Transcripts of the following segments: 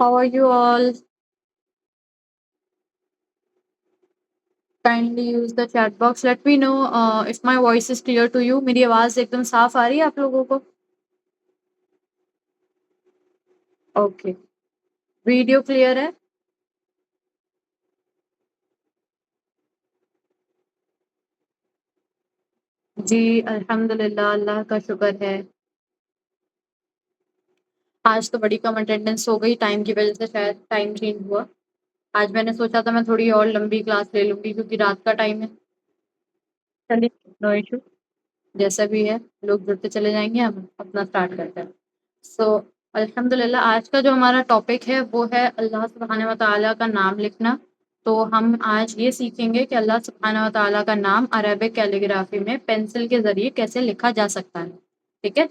How are you all? Kindly use the chat box. Let me know if my voice is clear to you. मेरी आवाज एकदम साफ आ रही है आप लोगों को? ओके, वीडियो क्लियर है? जी अल्हम्दुलिल्लाह, अल्लाह का शुक्र है। आज तो बड़ी कम अटेंडेंस हो गई, टाइम की वजह से शायद टाइम चेंज हुआ। आज मैंने सोचा था मैं थोड़ी और लंबी क्लास ले लूंगी क्योंकि रात का टाइम है। चलिए, नो इशू, जैसा भी है लोग जुड़ते चले जाएंगे, हम अपना स्टार्ट करते हैं। सो अल्हम्दुलिल्लाह, आज का जो हमारा टॉपिक है वो है अल्लाह सुब्हानहू व तआला का नाम लिखना। तो हम आज ये सीखेंगे कि अल्लाह सुब्हानहू व तआला का नाम अरबिक कैलीग्राफी में पेंसिल के ज़रिए कैसे लिखा जा सकता है। ठीक है?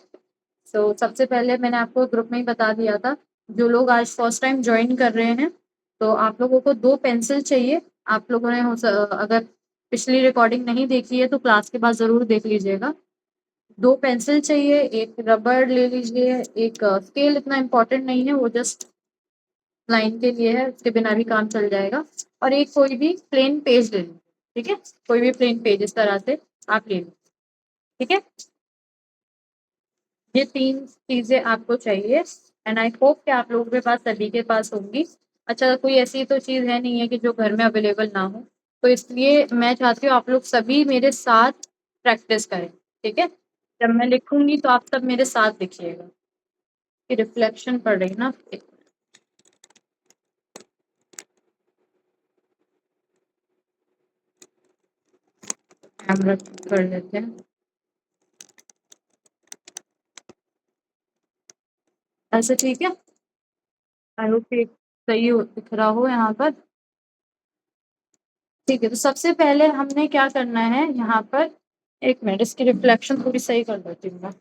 सो सबसे पहले मैंने आपको ग्रुप में ही बता दिया था, जो लोग आज फर्स्ट टाइम जॉइन कर रहे हैं, तो आप लोगों को 2 पेंसिल चाहिए। आप लोगों ने अगर पिछली रिकॉर्डिंग नहीं देखी है तो क्लास के बाद ज़रूर देख लीजिएगा। 2 पेंसिल चाहिए, एक रबड़ ले लीजिए, एक स्केल इतना इम्पोर्टेंट नहीं है, वो जस्ट लाइन के लिए है, उसके बिना भी काम चल जाएगा। और एक कोई भी प्लेन पेज ले लीजिए, ठीक है? कोई भी प्लेन पेज इस तरह से आप ले लीजिए, ठीक है? ये 3 चीज़ें आपको चाहिए एंड आई होप कि आप लोगों के पास सभी के पास होंगी। अच्छा, कोई ऐसी तो चीज़ है नहीं है कि जो घर में अवेलेबल ना हो, तो इसलिए मैं चाहती हूँ आप लोग सभी मेरे साथ प्रैक्टिस करें, ठीक है? जब मैं लिखूँगी तो आप सब मेरे साथ लिखिएगा। कि रिफ्लेक्शन पड़ रही ना, एक कैमरा कर लेते हैं। ऐसे ठीक है? आई होप कि सही हो, दिख रहा हो यहाँ पर। ठीक है, तो सबसे पहले हमने क्या करना है यहाँ पर, एक मिनट इसकी रिफ्लेक्शन थोड़ी सही कर देती हूँ मैं।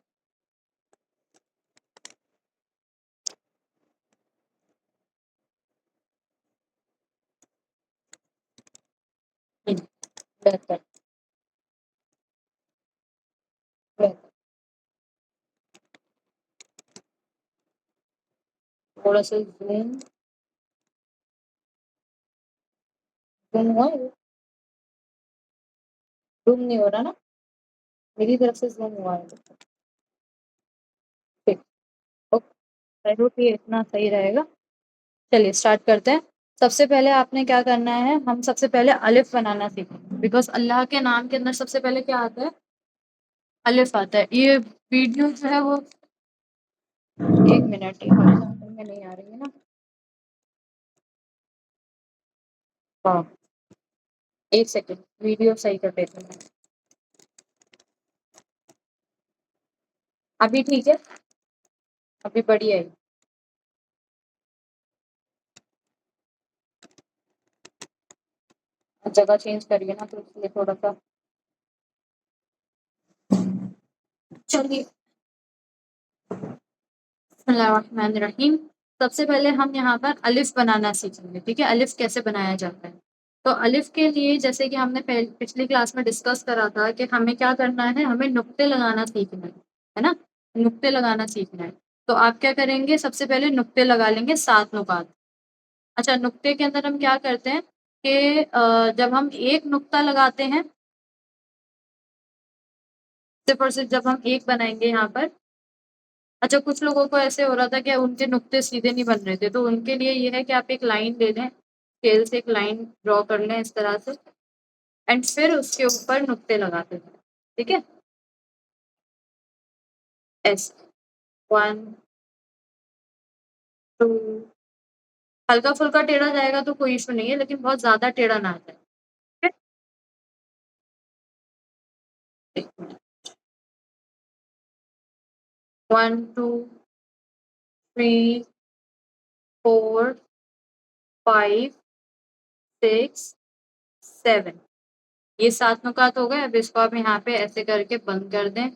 बेहतर, बेहतर। थोड़ा सा जूम जूम हुआ, जूम नहीं हो रहा ना, मेरी तरफ से जूम हुआ है। ठीक, ओके, आई होप ये इतना सही रहेगा। चलिए स्टार्ट करते हैं। सबसे पहले आपने क्या करना है, हम सबसे पहले अलिफ बनाना सीखेंगे, बिकॉज़ अल्लाह के नाम के अंदर सबसे पहले क्या आता है? अलिफ आता है। ये वीडियो जो है वो 1 मिनट, ये हॉरिज़ॉन्टल में नहीं आ रही है ना? हाँ, 1 सेकंड, वीडियो सही कर देती हूँ मैं। अभी ठीक है? अभी बढ़िया है? जगह चेंज करिए ना, तो इसलिए थोड़ा-सा। चलिए, बिस्मिल्लाहिर्रहमानिर्रहीम। सबसे पहले हम यहाँ पर अलिफ बनाना सीखेंगे, ठीक है? अलिफ कैसे बनाया जाता है? तो अलिफ के लिए जैसे कि हमने पिछली क्लास में डिस्कस करा था कि हमें क्या करना है, हमें नुक्ते लगाना सीखना है ना? नुक्ते लगाना सीखना है। तो आप क्या करेंगे, सबसे पहले नुक्ते लगा लेंगे 7 नुकात। अच्छा, नुक्ते के अंदर हम क्या करते हैं कि जब हम एक नुक्ता लगाते हैं, सिर्फ़ और सिर्फ़ जब हम एक बनाएँगे यहाँ पर। अच्छा, कुछ लोगों को ऐसे हो रहा था कि उनके नुक्ते सीधे नहीं बन रहे थे, तो उनके लिए ये है कि आप एक लाइन ले लें, स्केल से एक लाइन ड्रॉ कर लें इस तरह से एंड फिर उसके ऊपर नुक्ते लगाते जाएँ, ठीक है? ऐसे 1, 2, हल्का-फुल्का टेढ़ा जाएगा तो कोई इश्यू नहीं है, लेकिन बहुत ज़्यादा टेढ़ा ना जाए, ठीक है? एक मिनट, 1 2 3 4 5 6 7, ये 7 नुकात हो गए। अब इसको आप यहाँ पे ऐसे करके बंद कर दें।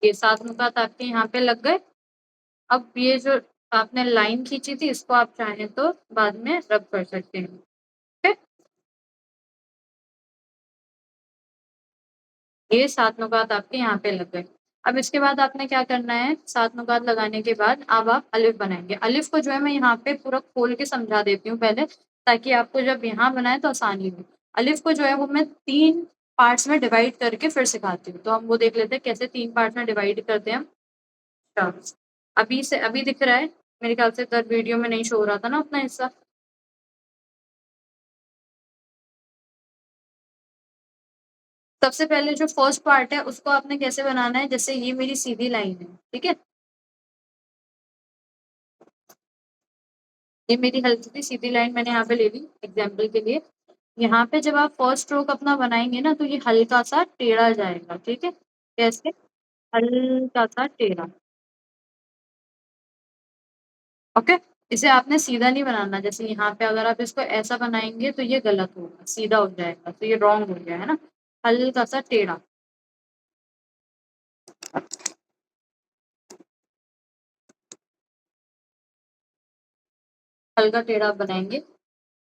ये 7 नुकात आपके यहाँ पे लग गए। अब ये जो आपने लाइन खींची थी, इसको आप चाहें तो बाद में रब कर सकते हैं। ठीक है, ये 7 नुकात आपके यहाँ पे लग गए। अब इसके बाद आपने क्या करना है, 7 नुकात लगाने के बाद अब आप अलिफ बनाएंगे। अलिफ को जो है मैं यहाँ पे पूरा खोल के समझा देती हूँ पहले, ताकि आपको जब यहाँ बनाए तो आसानी हो। अलिफ को जो है वो मैं 3 पार्ट्स में डिवाइड करके फिर सिखाती हूँ। तो हम वो देख लेते हैं कैसे 3 पार्ट्स में डिवाइड करते हैं हम। अच्छा, अभी दिख रहा है मेरे ख्याल से, इधर वीडियो में नहीं शो हो रहा था ना अपना हिस्सा। सबसे पहले जो फर्स्ट पार्ट है उसको आपने कैसे बनाना है, जैसे ये मेरी सीधी लाइन है, ठीक है, ये मेरी हल्की सी सीधी लाइन मैंने यहाँ पे ले ली एग्जाम्पल के लिए। यहाँ पे जब आप फर्स्ट स्ट्रोक अपना बनाएंगे ना, तो ये हल्का सा टेढ़ा जाएगा। ठीक है, कैसे, हल्का सा टेढ़ा। ओके, इसे आपने सीधा नहीं बनाना। जैसे यहाँ पे अगर आप इसको ऐसा बनाएंगे तो ये गलत होगा, सीधा हो जाएगा, तो ये रॉन्ग हो गया है ना। हल्का सा टेढ़ा, हल्का टेढ़ा बनाएंगे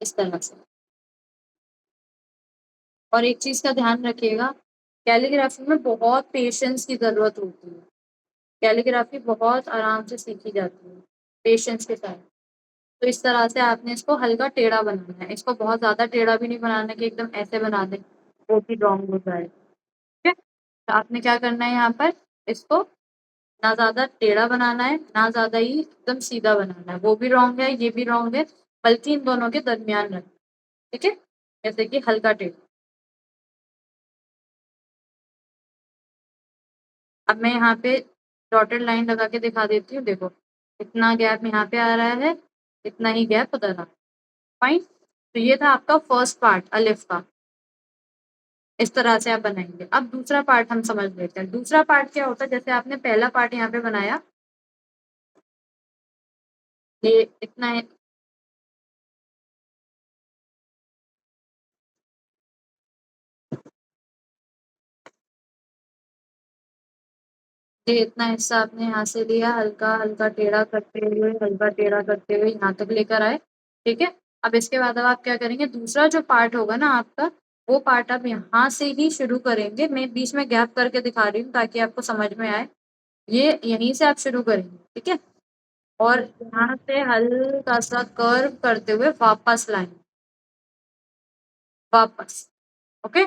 इस तरह से। और एक चीज का ध्यान रखिएगा, कैलीग्राफी में बहुत पेशेंस की जरूरत होती है। कैलीग्राफी बहुत आराम से सीखी जाती है, पेशेंस के साथ। तो इस तरह से आपने इसको हल्का टेढ़ा बनाना है। इसको बहुत ज्यादा टेढ़ा भी नहीं बनाना कि एकदम ऐसे बना दें, वो भी रॉन्ग हो जाए। ठीक है, तो आपने क्या करना है यहाँ पर, इसको ना ज्यादा टेढ़ा बनाना है, ना ज्यादा ही एकदम सीधा बनाना है। वो भी रॉन्ग है, ये भी रॉन्ग है, बल्कि इन दोनों के दरमियान रखना। ठीक है, जैसे कि हल्का टेढ़ा। अब मैं यहाँ पे डॉटेड लाइन लगा के दिखा देती हूँ। देखो, इतना गैप यहाँ पे आ रहा है, इतना ही गैप उधर आ रहा है। फाइन, तो ये था आपका फर्स्ट पार्ट अलिफ का। इस तरह से आप बनाएंगे। अब दूसरा पार्ट हम समझ लेते हैं। दूसरा पार्ट क्या होता है, जैसे आपने पहला पार्ट यहाँ पे बनाया, ये इतना है, ये इतना हिस्सा आपने यहाँ से लिया, हल्का हल्का टेढ़ा करते हुए, हल्का टेढ़ा करते हुए यहाँ तक लेकर आए। ठीक है, अब इसके बाद अब आप क्या करेंगे, दूसरा जो पार्ट होगा ना आपका, वो पार्ट आप यहाँ से ही शुरू करेंगे। मैं बीच में गैप करके दिखा रही हूँ ताकि आपको समझ में आए। ये यहीं से आप शुरू करेंगे, ठीक है, और यहाँ से हल्का सा कर्व करते हुए वापस लाएंगे, वापस। ओके,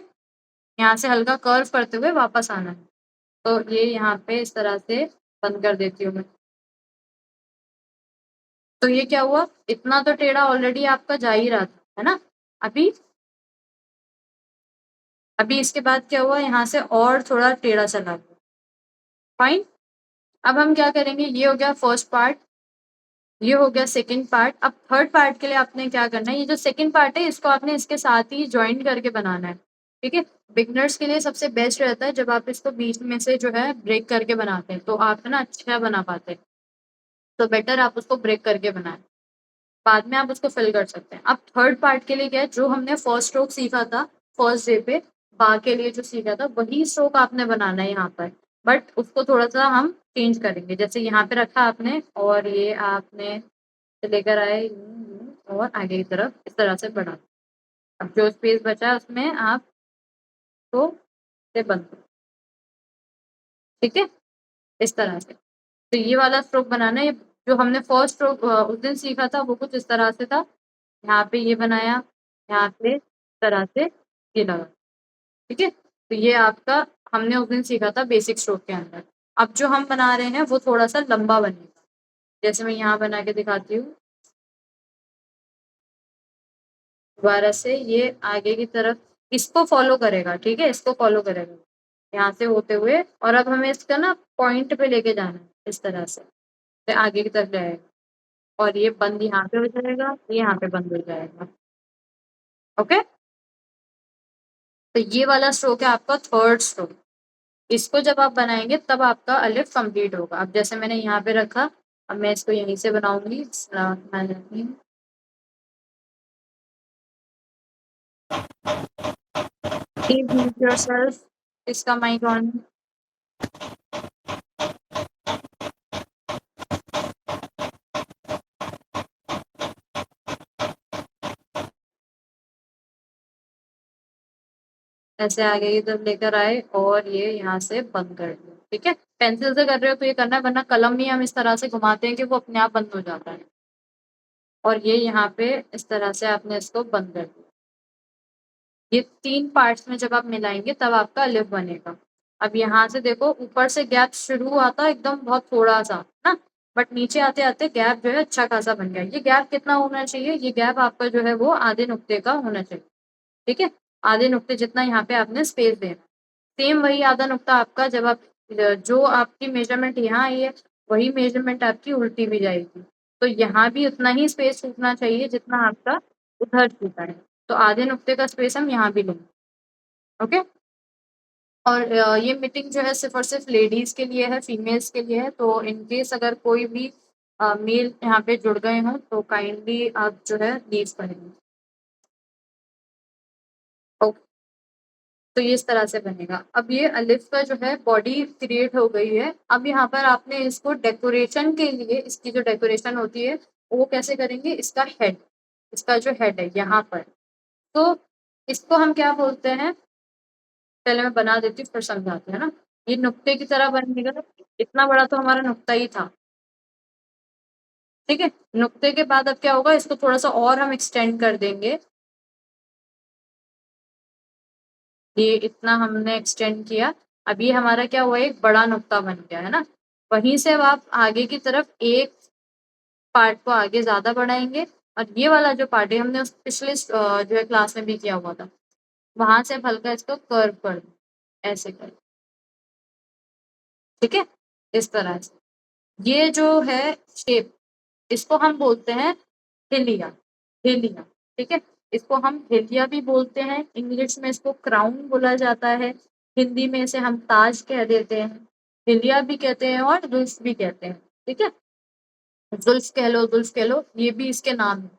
यहाँ से हल्का कर्व करते हुए वापस आना है। तो ये यहाँ पे इस तरह से बंद कर देती हूँ मैं। तो ये क्या हुआ, इतना तो टेढ़ा ऑलरेडी आपका जा ही रहा था, है ना। अभी अभी इसके बाद क्या हुआ, यहाँ से और थोड़ा टेढ़ा चला गया। फाइन, अब हम क्या करेंगे, ये हो गया फर्स्ट पार्ट, ये हो गया सेकंड पार्ट। अब थर्ड पार्ट के लिए आपने क्या करना है, ये जो सेकंड पार्ट है इसको आपने इसके साथ ही ज्वाइन करके बनाना है। ठीक है, बिगनर्स के लिए सबसे बेस्ट रहता है जब आप इसको बीच में से जो है ब्रेक करके बनाते हैं, तो आप है ना अच्छा बना पाते हैं। तो बेटर आप उसको ब्रेक करके बनाएं, बाद में आप उसको फिल कर सकते हैं। अब थर्ड पार्ट के लिए क्या है, जो हमने फर्स्ट स्ट्रोक सीखा था फर्स्ट डे पे, बा के लिए जो सीखा था वही स्ट्रोक आपने बनाना है यहाँ पर, बट उसको थोड़ा सा हम चेंज करेंगे। जैसे यहाँ पे रखा आपने, और ये आपने लेकर आए और आगे की तरफ इस तरह से बढ़ा। अब जो स्पेस बचा है उसमें आप तो से बंद करो। ठीक है, इस तरह से। तो ये वाला स्ट्रोक बनाना है। जो हमने फर्स्ट स्ट्रोक उस दिन सीखा था वो कुछ इस तरह से था। यहाँ पे ये बनाया, यहाँ पे इस तरह से ये लगा। ठीक है, तो ये आपका हमने उस दिन सीखा था बेसिक स्ट्रोक के अंदर। अब जो हम बना रहे हैं वो थोड़ा सा लंबा बनेगा। जैसे मैं यहाँ बना के दिखाती हूँ, दोबारा से ये आगे की तरफ इसको फॉलो करेगा। ठीक है, इसको फॉलो करेगा। यहाँ से होते हुए, और अब हमें इसका ना पॉइंट पे लेके जाना है इस तरह से, फिर आगे की तरफ जाएगा और ये बंद यहाँ पे हो जाएगा, ये यहाँ पे बंद हो जाएगा। ओके, तो ये वाला स्ट्रोक है आपका थर्ड स्ट्रोक। इसको जब आप बनाएंगे तब आपका अलिफ कंप्लीट होगा। अब जैसे मैंने यहाँ पे रखा, अब मैं इसको यहीं से बनाऊंगी। Please mute yourself. इसका माइक ऑन। ऐसे आगे की तरफ लेकर आए और ये यहाँ से बंद कर दिया। ठीक है, पेंसिल से कर रहे हो तो ये करना है, वरना कलम में हम इस तरह से घुमाते हैं कि वो अपने आप बंद हो जाता है। और ये यहाँ पे इस तरह से आपने इसको बंद कर दिया। ये 3 पार्ट्स में जब आप मिलाएंगे तब आपका अलिफ बनेगा। अब यहाँ से देखो, ऊपर से गैप शुरू हुआ था एकदम बहुत थोड़ा सा ना, बट नीचे आते आते गैप जो है अच्छा खासा बन गया। ये गैप कितना होना चाहिए? ये गैप आपका जो है वो आधे नुक्ते का होना चाहिए। ठीक है, आधे नुक्ते जितना यहाँ पे आपने स्पेस देना। सेम वही आधा नुक्ता आपका, जब आप जो आपकी मेजरमेंट यहाँ आई है वही मेजरमेंट आपकी उल्टी भी जाएगी, तो यहाँ भी उतना ही स्पेस छूटना चाहिए जितना आपका उधर छूटा है। तो आधे नुक्ते का स्पेस हम यहाँ भी लेंगे। ओके, और ये मीटिंग जो है सिर्फ और सिर्फ लेडीज के लिए है, फीमेल्स के लिए है। तो इनकेस अगर कोई भी मेल यहाँ पे जुड़ गए हों तो काइंडली आप जो है लीव करेंगे। ओके, तो ये इस तरह से बनेगा। अब ये अलिफ का जो है बॉडी क्रिएट हो गई है। अब यहाँ पर आपने इसको डेकोरेशन के लिए, इसकी जो डेकोरेशन होती है वो कैसे करेंगे? इसका हेड, इसका जो हेड है यहाँ पर, तो इसको हम क्या बोलते हैं? पहले मैं बना देती हूँ फिर समझाती हूँ ना। ये नुक्ते की तरह बनेगा, इतना बड़ा तो हमारा नुक्ता ही था। ठीक है, नुक्ते के बाद अब क्या होगा? इसको थोड़ा सा और हम एक्सटेंड कर देंगे। ये इतना हमने एक्सटेंड किया, अब ये हमारा क्या हुआ? एक बड़ा नुक्ता बन गया है ना। वहीं से अब आप आगे की तरफ एक पार्ट को आगे ज्यादा बढ़ाएंगे, और ये वाला जो पार्ट है हमने उस पिछले जो है क्लास में भी किया हुआ था, वहां से हल्का इसको कर्व कर दो, ऐसे कर। ठीक है, इस तरह से ये जो है शेप, इसको हम बोलते हैं हिलिया। हिलिया, ठीक है, इसको हम हिलिया भी बोलते हैं। इंग्लिश में इसको क्राउन बोला जाता है। हिंदी में इसे हम ताज कह देते हैं। हिलिया भी कहते हैं और जुल्फ भी कहते हैं। ठीक है, जुल्फ कह लो, जुल्फ कह लो, ये भी इसके नाम है।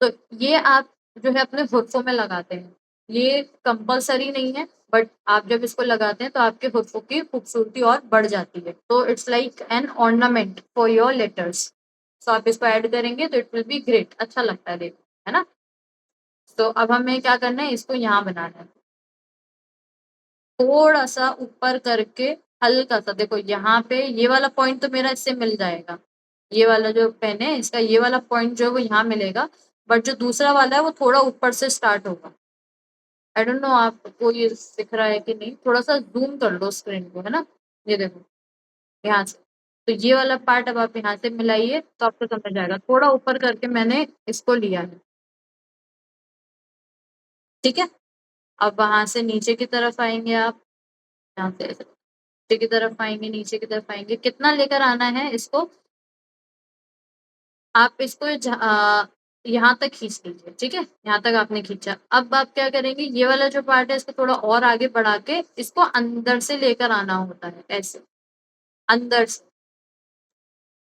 तो ये आप जो है अपने हुर्फों में लगाते हैं। ये कंपलसरी नहीं है, बट आप जब इसको लगाते हैं तो आपके हुर्फों की खूबसूरती और बढ़ जाती है। तो it's like an ornament for your letters. तो आप इसको ऐड करेंगे तो इट विल बी ग्रेट, अच्छा लगता है देखो, है ना। तो अब हमें क्या करना है? इसको यहाँ बनाना है, थोड़ा सा ऊपर करके, हल्का सा। देखो यहाँ पे ये वाला पॉइंट तो मेरा इससे मिल जाएगा, ये वाला जो पेन है इसका ये वाला पॉइंट जो है वो यहाँ मिलेगा, बट जो दूसरा वाला है वो थोड़ा ऊपर से स्टार्ट होगा। आई डोंट नो आपको ये दिख रहा है कि नहीं, थोड़ा सा जूम कर लो स्क्रीन को, है ना। ये देखो यहाँ से, तो ये वाला पार्ट अब आप यहाँ से मिलाइए तो आपको समझ आएगा। थोड़ा ऊपर करके मैंने इसको लिया है। ठीक है, अब वहां से नीचे की तरफ आएंगे आप, यहाँ से ऐसे नीचे की तरफ आएंगे, नीचे की तरफ आएंगे। कितना लेकर आना है इसको? आप इसको यहाँ तक खींच लीजिए। ठीक है, यहाँ तक आपने खींचा। अब आप क्या करेंगे? ये वाला जो पार्ट है इसको थोड़ा और आगे बढ़ा के इसको अंदर से लेकर आना होता है, ऐसे अंदर से।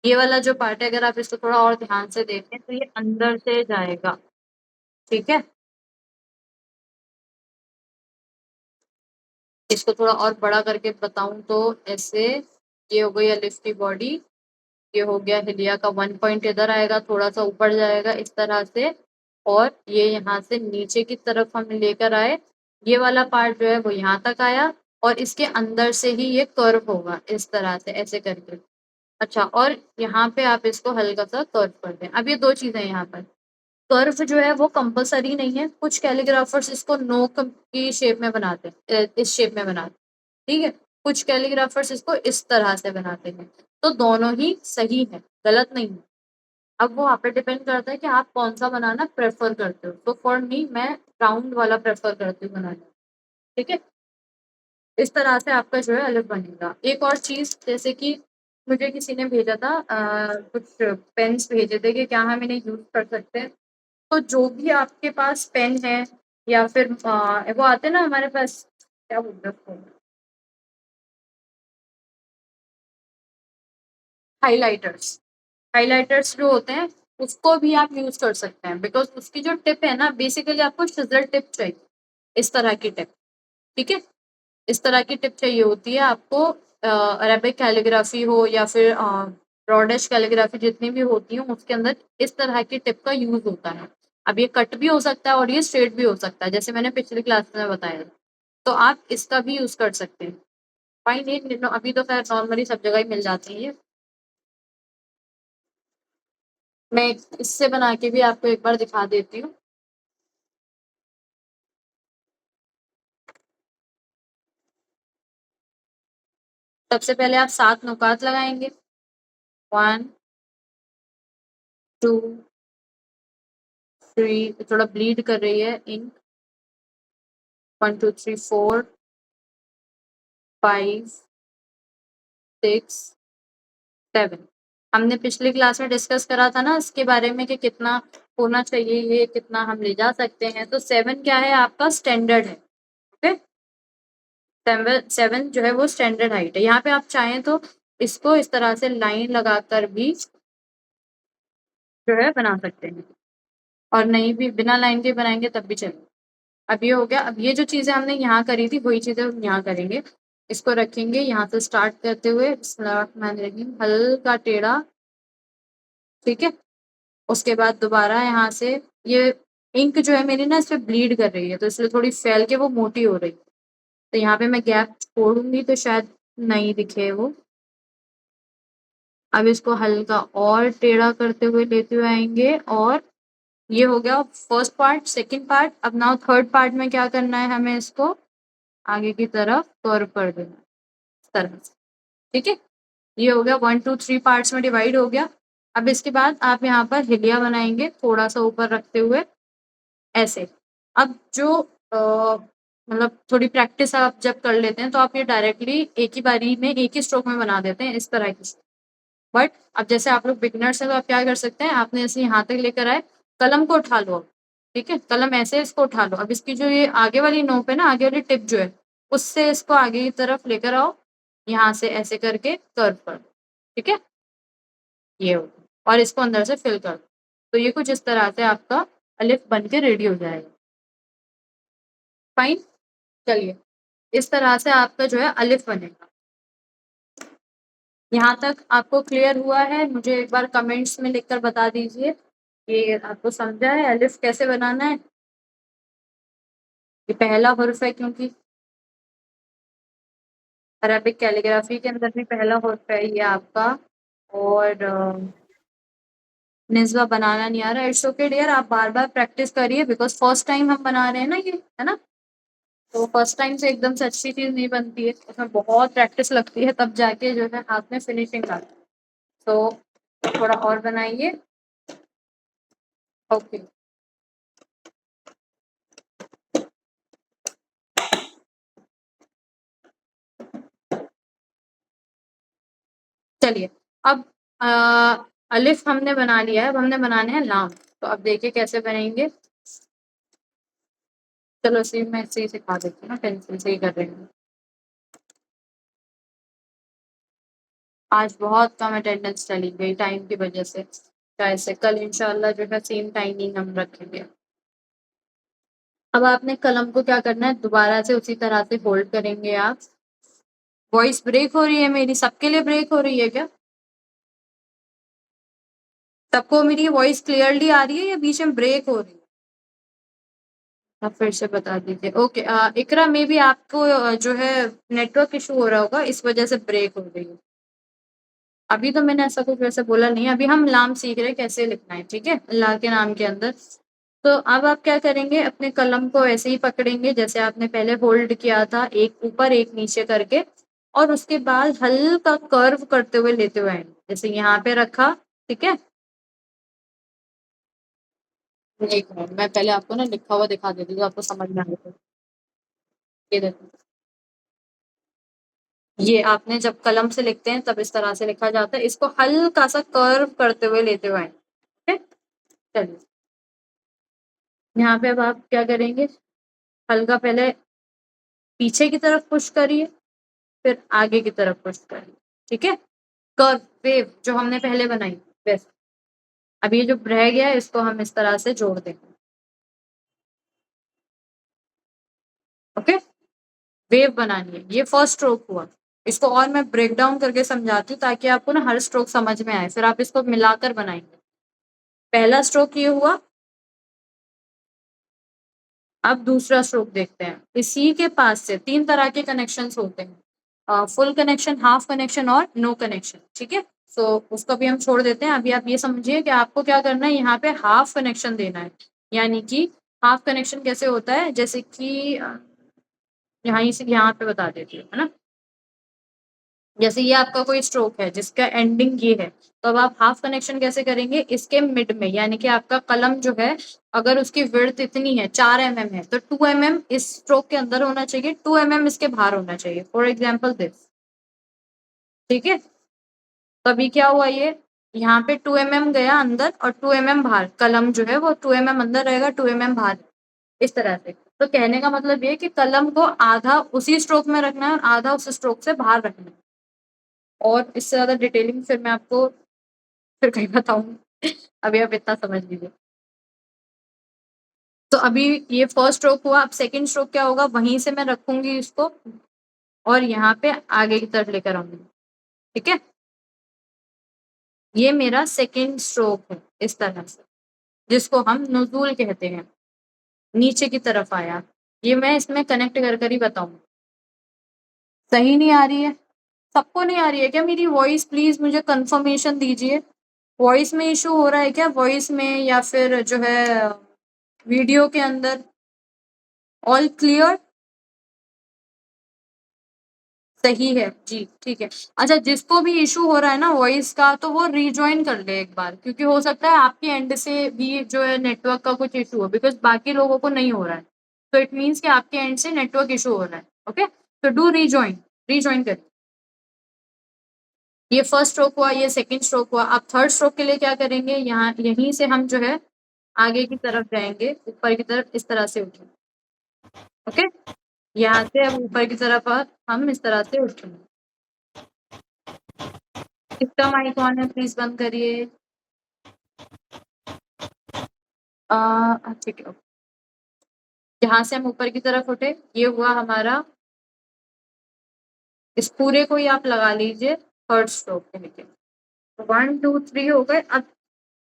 ये वाला जो पार्ट है अगर आप इसको थोड़ा और ध्यान से देखें तो ये अंदर से जाएगा। ठीक है, इसको थोड़ा और बड़ा करके बताऊं तो ऐसे, ये हो गई अलिफ की बॉडी, ये हो गया हिलिया का 1 पॉइंट, इधर आएगा, थोड़ा सा ऊपर जाएगा इस तरह से, और ये यहाँ से नीचे की तरफ हम लेकर आए। ये वाला पार्ट जो है वो यहाँ तक आया, और इसके अंदर से ही ये कर्व होगा इस तरह से, ऐसे करके। अच्छा, और यहाँ पे आप इसको हल्का सा कर्व कर दें। अब ये दो चीजें यहाँ पर, कर्व जो है वो कंपलसरी नहीं है। कुछ कैलीग्राफर्स इसको नोक की शेप में बनाते हैं, इस शेप में बनाते हैं। ठीक है, कुछ कैलीग्राफर्स इसको इस तरह से बनाते हैं। तो दोनों ही सही है, गलत नहीं है। अब वो आप पे डिपेंड करता है कि आप कौन सा बनाना प्रेफर करते हो। तो फॉर मी, मैं राउंड वाला प्रेफर करती हूँ बनाना। ठीक है, इस तरह से आपका जो है अलिफ बनेगा। एक और चीज़, जैसे कि मुझे किसी ने भेजा था कुछ पेन्स भेजे थे कि क्या हम इन्हें यूज़ कर सकते हैं। तो जो भी आपके पास पेन है या फिर वो आते हैं ना हमारे पास, क्या बोलते हैं उसको, हाइलाइटर्स। हाइलाइटर्स जो होते हैं उसको भी आप यूज़ कर सकते हैं, बिकॉज़ उसकी जो टिप है ना, बेसिकली आपको सिज़र टिप चाहिए, इस तरह की टिप, ठीक है? इस तरह की टिप चाहिए होती है आपको। अरेबिक कैलीग्राफी हो या फिर ब्रॉडिश कैलीग्राफी, जितनी भी होती हैं उसके अंदर इस तरह की टिप का यूज़ होता है। अब ये कट भी हो सकता है और ये स्ट्रेट भी हो सकता है, जैसे मैंने पिछली क्लास में बताया। तो आप इसका भी यूज़ कर सकते हैं। फाइन, ये अभी तो खैर नॉर्मली सब जगह ही मिल जाती है ये। मैं इससे बना के भी आपको एक बार दिखा देती हूँ। सबसे पहले आप 7 नुकात लगाएँगे। 1, 2, 3, थोड़ा ब्लीड कर रही है इंक। 1, 2, 3, 4, 5, 6, 7। हमने पिछली क्लास में डिस्कस करा था ना इसके बारे में कि कितना होना चाहिए, ये कितना हम ले जा सकते हैं। तो 7 क्या है, आपका स्टैंडर्ड है। ओके, 7 जो है वो स्टैंडर्ड हाइट है। यहाँ पे आप चाहें तो इसको इस तरह से लाइन लगाकर भी जो है बना सकते हैं, और नहीं भी बिना लाइन के बनाएंगे तब भी चलेगा। अब ये हो गया। अब ये जो चीजें हमने यहाँ करी थी वही चीजें हम यहाँ करेंगे। इसको रखेंगे यहाँ से स्टार्ट करते हुए बिस्मिल्लाहिर्रहमानिर्रहीम, हल्का टेढ़ा, ठीक है। उसके बाद दोबारा यहाँ से, ये इंक जो है मेरी ना इस पे ब्लीड कर रही है, तो इसलिए थोड़ी फैल के वो मोटी हो रही है। तो यहाँ पे मैं गैप छोड़ूंगी तो शायद नहीं दिखे वो। अब इसको हल्का और टेढ़ा करते हुए लेते हुए आएंगे, और ये हो गया फर्स्ट पार्ट। सेकंड पार्ट, अब नाउ थर्ड पार्ट में क्या करना है, हमें इसको आगे की तरफ कर्व कर देना है, इस तरह से, ठीक है। ये हो गया 1, 2, 3 पार्ट्स में डिवाइड हो गया। अब इसके बाद आप यहाँ पर हिलिया बनाएंगे थोड़ा सा ऊपर रखते हुए, ऐसे। अब जो मतलब थोड़ी प्रैक्टिस आप जब कर लेते हैं तो आप ये डायरेक्टली एक ही बारी में एक ही स्ट्रोक में बना देते हैं, इस तरह की। बट अब जैसे आप लोग बिगनर्स हैं तो आप क्या कर सकते हैं, आपने ऐसे यहाँ तक लेकर आए, कलम को उठा लो अब, ठीक है। कलम ऐसे इसको उठा लो। अब इसकी जो ये आगे वाली नोक है ना, आगे वाली टिप जो है, उससे इसको आगे की तरफ लेकर आओ, यहाँ से ऐसे करके कर्व कर दो, ठीक है। ये हो गया। और इसको अंदर से फिल कर दो। तो ये कुछ इस तरह से आपका अलिफ बन के रेडी हो जाएगा। फाइन, चलिए, इस तरह से आपका जो है अलिफ बनेगा। यहाँ तक आपको क्लियर हुआ है? मुझे एक बार कमेंट्स में लिखकर बता दीजिए ये आपको समझा है अलिफ कैसे बनाना है। ये पहला हुर्फ है, क्योंकि अरेबिक कैलीग्राफी के अंदर भी पहला हुर्फ है ये आपका। और निस्बा बनाना नहीं आ रहा, इट्स ओके डियर, आप बार बार प्रैक्टिस करिए, बिकॉज फर्स्ट टाइम हम बना रहे हैं ना ये, है ना। तो फर्स्ट टाइम से एकदम से अच्छी चीज नहीं बनती है, उसमें बहुत प्रैक्टिस लगती है, तब जाके जो है हाथ में फिनिशिंग आती है। तो थोड़ा और बनाइए। ओके, चलिए। अब अलिफ हमने बना लिया है, अब हमने बनाने हैं लाम। तो अब देखिए कैसे बनेंगे। चलो इसी में से ही सिखा देती हूँ ना, पेंसिल से ही कर रही हूँ। आज बहुत कम अटेंडेंस चली गई टाइम की वजह से, शायद से कल इंशाल्लाह जो है सेम टाइमिंग हम रखेंगे। अब आपने कलम को क्या करना है, दोबारा से उसी तरह से होल्ड करेंगे आप। वॉइस ब्रेक हो रही है मेरी, सबके लिए ब्रेक हो रही है क्या? सबको मेरी वॉइस क्लियरली आ रही है या बीच में ब्रेक हो रही है? आप फिर से बता दीजिए। ओके, इकरा में भी आपको जो है नेटवर्क इशू हो रहा होगा, इस वजह से ब्रेक हो रही है। अभी तो मैंने ऐसा कुछ वैसे बोला नहीं, अभी हम लाम सीख रहे हैं कैसे लिखना है, ठीक है, अल्लाह के नाम के अंदर। तो अब आप क्या करेंगे, अपने कलम को ऐसे ही पकड़ेंगे जैसे आपने पहले होल्ड किया था, एक ऊपर एक नीचे करके, और उसके बाद हल्का कर्व करते हुए लेते हुए आएंगे, जैसे यहाँ पे रखा, ठीक है। एक मिनट, मैं पहले आपको ना लिखा हुआ दिखा देती हूँ, आपको समझ में आएगा। ये देखो, ये आपने जब कलम से लिखते हैं तब इस तरह से लिखा जाता है, इसको हल्का सा कर्व करते हुए लेते हुए आएंगे। चलिए यहाँ पे अब आप क्या करेंगे, हल्का पहले पीछे की तरफ पुश करिए, फिर आगे की तरफ पुश करिए, ठीक है। कर्व वेव जो हमने पहले बनाई वैसे। अब ये जो रह गया है इसको हम इस तरह से जोड़ देंगे, ओके। वेव बनानी है, ये फर्स्ट स्ट्रोक हुआ। इसको और मैं ब्रेक डाउन करके समझाती हूँ ताकि आपको ना हर स्ट्रोक समझ में आए, फिर आप इसको मिलाकर बनाएंगे। पहला स्ट्रोक ये हुआ, अब दूसरा स्ट्रोक देखते हैं। इसी के पास से 3 तरह के कनेक्शंस होते हैं, फुल कनेक्शन, हाफ कनेक्शन और नो कनेक्शन, ठीक है। सो उसको भी हम छोड़ देते हैं। अभी आप ये समझिए कि आपको क्या करना है, यहाँ पे हाफ कनेक्शन देना है। यानी कि हाफ कनेक्शन कैसे होता है, जैसे कि यहाँ से यहाँ पे बता देती हूँ, है ना। जैसे ये आपका कोई स्ट्रोक है जिसका एंडिंग ये है, तो अब आप हाफ कनेक्शन कैसे करेंगे, इसके मिड में, यानी कि आपका कलम जो है अगर उसकी विड्थ इतनी है 4 mm है, तो 2 mm इस स्ट्रोक के अंदर होना चाहिए, 2 mm इसके बाहर होना चाहिए, फॉर एग्जाम्पल दिस, ठीक है। तो अभी क्या हुआ, ये यहाँ पे 2 mm गया अंदर और 2 mm बाहर, कलम जो है वो 2 mm अंदर रहेगा, 2 mm बाहर, इस तरह से। तो कहने का मतलब ये कि कलम को आधा उसी स्ट्रोक में रखना है और आधा उस स्ट्रोक से बाहर रखना है। और इससे ज्यादा डिटेलिंग फिर मैं आपको फिर कहीं बताऊंगी, अभी आप इतना समझ लीजिए। तो अभी ये फर्स्ट स्ट्रोक हुआ, अब सेकंड स्ट्रोक क्या होगा, वहीं से मैं रखूंगी इसको और यहाँ पे आगे की तरफ लेकर आऊंगी, ठीक है। ये मेरा सेकंड स्ट्रोक है इस तरह से, जिसको हम नुज़ूल कहते हैं, नीचे की तरफ आया। ये मैं इसमें कनेक्ट कर कर ही बताऊंगी। सही नहीं आ रही है, सबको नहीं आ रही है क्या मेरी वॉइस? प्लीज मुझे कंफर्मेशन दीजिए, वॉइस में इशू हो रहा है क्या, वॉइस में या फिर जो है वीडियो के अंदर? All clear? सही है जी, ठीक है। अच्छा, जिसको भी इशू हो रहा है ना वॉइस का, तो वो रिजॉइन कर ले एक बार, क्योंकि हो सकता है आपके एंड से भी जो है नेटवर्क का कुछ इशू हो, बिकॉज बाकी लोगों को नहीं हो रहा है, तो इट मीन्स कि आपके एंड से नेटवर्क इशू हो रहा है, ओके। तो डू रिजॉइन, रिजॉइन करिए। ये फर्स्ट स्ट्रोक हुआ, ये सेकंड स्ट्रोक हुआ। अब थर्ड स्ट्रोक के लिए क्या करेंगे, यहाँ यहीं से हम जो है आगे की तरफ जाएंगे, ऊपर की तरफ इस तरह से उठेंगे, ओके। यहाँ से अब ऊपर की तरफ हम इस तरह से उठेंगे। इसका माइक ऑन है, प्लीज बंद करिए। ठीक है। यहाँ से हम ऊपर की तरफ उठे, ये हुआ हमारा, इस पूरे को ही आप लगा लीजिए थर्ड स्ट्रोक के लिए। 1 2 3 हो गए। अब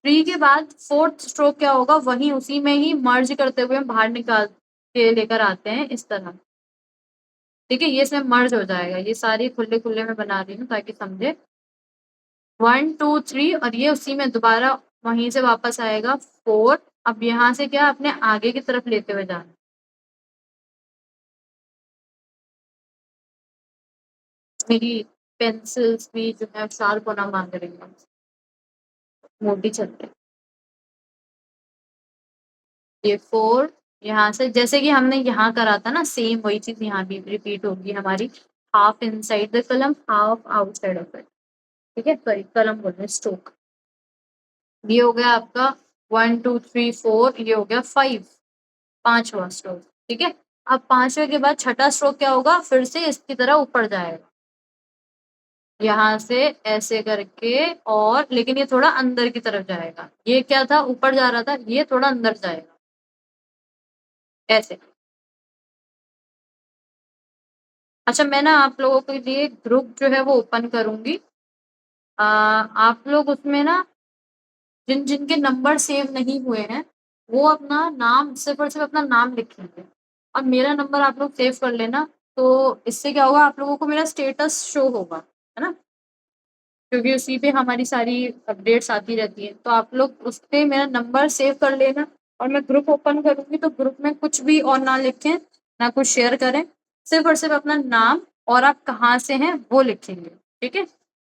3 के बाद फोर्थ स्ट्रोक क्या होगा, वही उसी में ही मर्ज करते हुए बाहर निकाल के लेकर आते हैं इस तरह, ठीक है। ये इसमें मर्ज हो जाएगा, ये सारी खुले खुले में बना रही हूँ ताकि समझे। 1 2 3 और ये उसी में दोबारा वहीं से वापस आएगा 4। अब यहाँ से क्या अपने आगे की तरफ लेते हुए जाना, मेरी पेंसिल्स भी जो है शार्प होना मांग रही है, मोटी चलते। ये 4, यहाँ से जैसे कि हमने यहाँ करा था ना, सेम वही चीज यहाँ भी रिपीट होगी हमारी। हाफ इनसाइड द कलम, हाफ आउटसाइड ऑफ इट, ठीक है। सॉरी, कलम बोल रहे, स्ट्रोक। ये हो गया आपका 1 2 3 4, ये हो गया 5, पांचवा स्ट्रोक, ठीक है। अब पांचवे के बाद छठा स्ट्रोक क्या होगा, फिर से इसकी तरह ऊपर जाएगा, यहाँ से ऐसे करके, और लेकिन ये थोड़ा अंदर की तरफ जाएगा। ये क्या था, ऊपर जा रहा था, ये थोड़ा अंदर जाएगा ऐसे। अच्छा, मैं ना आप लोगों के लिए ग्रुप जो है वो ओपन करूंगी। आप लोग उसमें ना जिन जिनके नंबर सेव नहीं हुए हैं, वो अपना नाम, सिर्फ और सिर्फ अपना नाम लिखेंगे, और मेरा नंबर आप लोग सेव कर लेना। तो इससे क्या होगा, आप लोगों को मेरा स्टेटस शो होगा, है ना, क्योंकि उसी पे हमारी सारी अपडेट्स आती रहती हैं। तो आप लोग उस पे मेरा नंबर सेव कर लेना, और मैं ग्रुप ओपन करूंगी तो ग्रुप में कुछ भी और ना लिखें, ना कुछ शेयर करें, सिर्फ और सिर्फ अपना नाम और आप कहाँ से हैं वो लिखेंगे, ठीक है।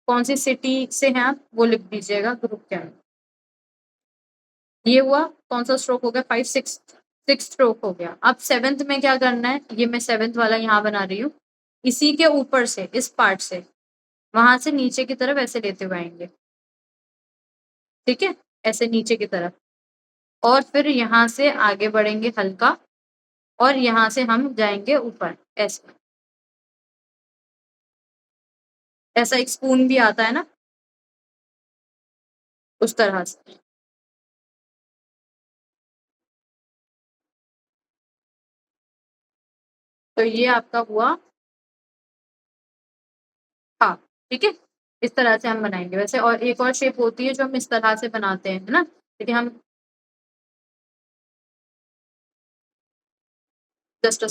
कौन सी सिटी से हैं आप वो लिख दीजिएगा ग्रुप के अंदर। ये हुआ कौन सा स्ट्रोक हो गया, 5 6 6 स्ट्रोक हो गया। अब 7th में क्या करना है, ये मैं 7th वाला यहाँ बना रही हूँ। इसी के ऊपर से, इस पार्ट से वहां से नीचे की तरफ ऐसे लेते हुए आएंगे, ठीक है, ऐसे नीचे की तरफ, और फिर यहाँ से आगे बढ़ेंगे हल्का, और यहाँ से हम जाएंगे ऊपर ऐसे। ऐसा एक स्पून भी आता है ना, उस तरह से। तो ये आपका हुआ, हाँ, ठीक है, इस तरह से हम बनाएंगे। वैसे और एक और शेप होती है जो हम इस तरह से बनाते हैं, है ना, क्योंकि हम जस्ट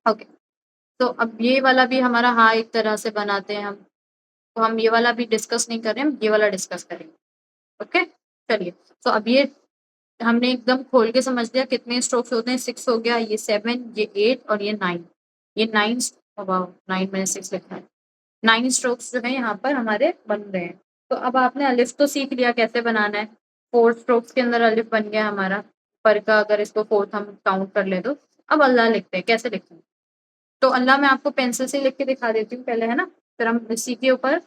ओके। तो अब ये वाला भी हमारा, हाँ, एक तरह से बनाते हैं हम, तो हम ये वाला भी डिस्कस नहीं कर रहे हैं, हम ये वाला डिस्कस करेंगे। ओके, चलिए। तो अब ये हमने एकदम खोल के समझ लिया कितने स्ट्रोक्स होते हैं। 6 हो गया, ये 7, ये 8 और ये 9। ये 9, वाह, 9 मैंने 6 लिखा है। 9 स्ट्रोक्स जो है यहाँ पर हमारे बन रहे हैं। तो अब आपने अलिफ तो सीख लिया कैसे बनाना है। 4 स्ट्रोक्स के अंदर अलिफ बन गया हमारा, पर का अगर इसको 4th हम काउंट कर ले तो। अब अल्लाह लिखते हैं, कैसे लिखते हैं। तो अल्लाह मैं आपको पेंसिल से लिख के दिखा देती हूँ पहले, है ना, फिर हम इसी के ऊपर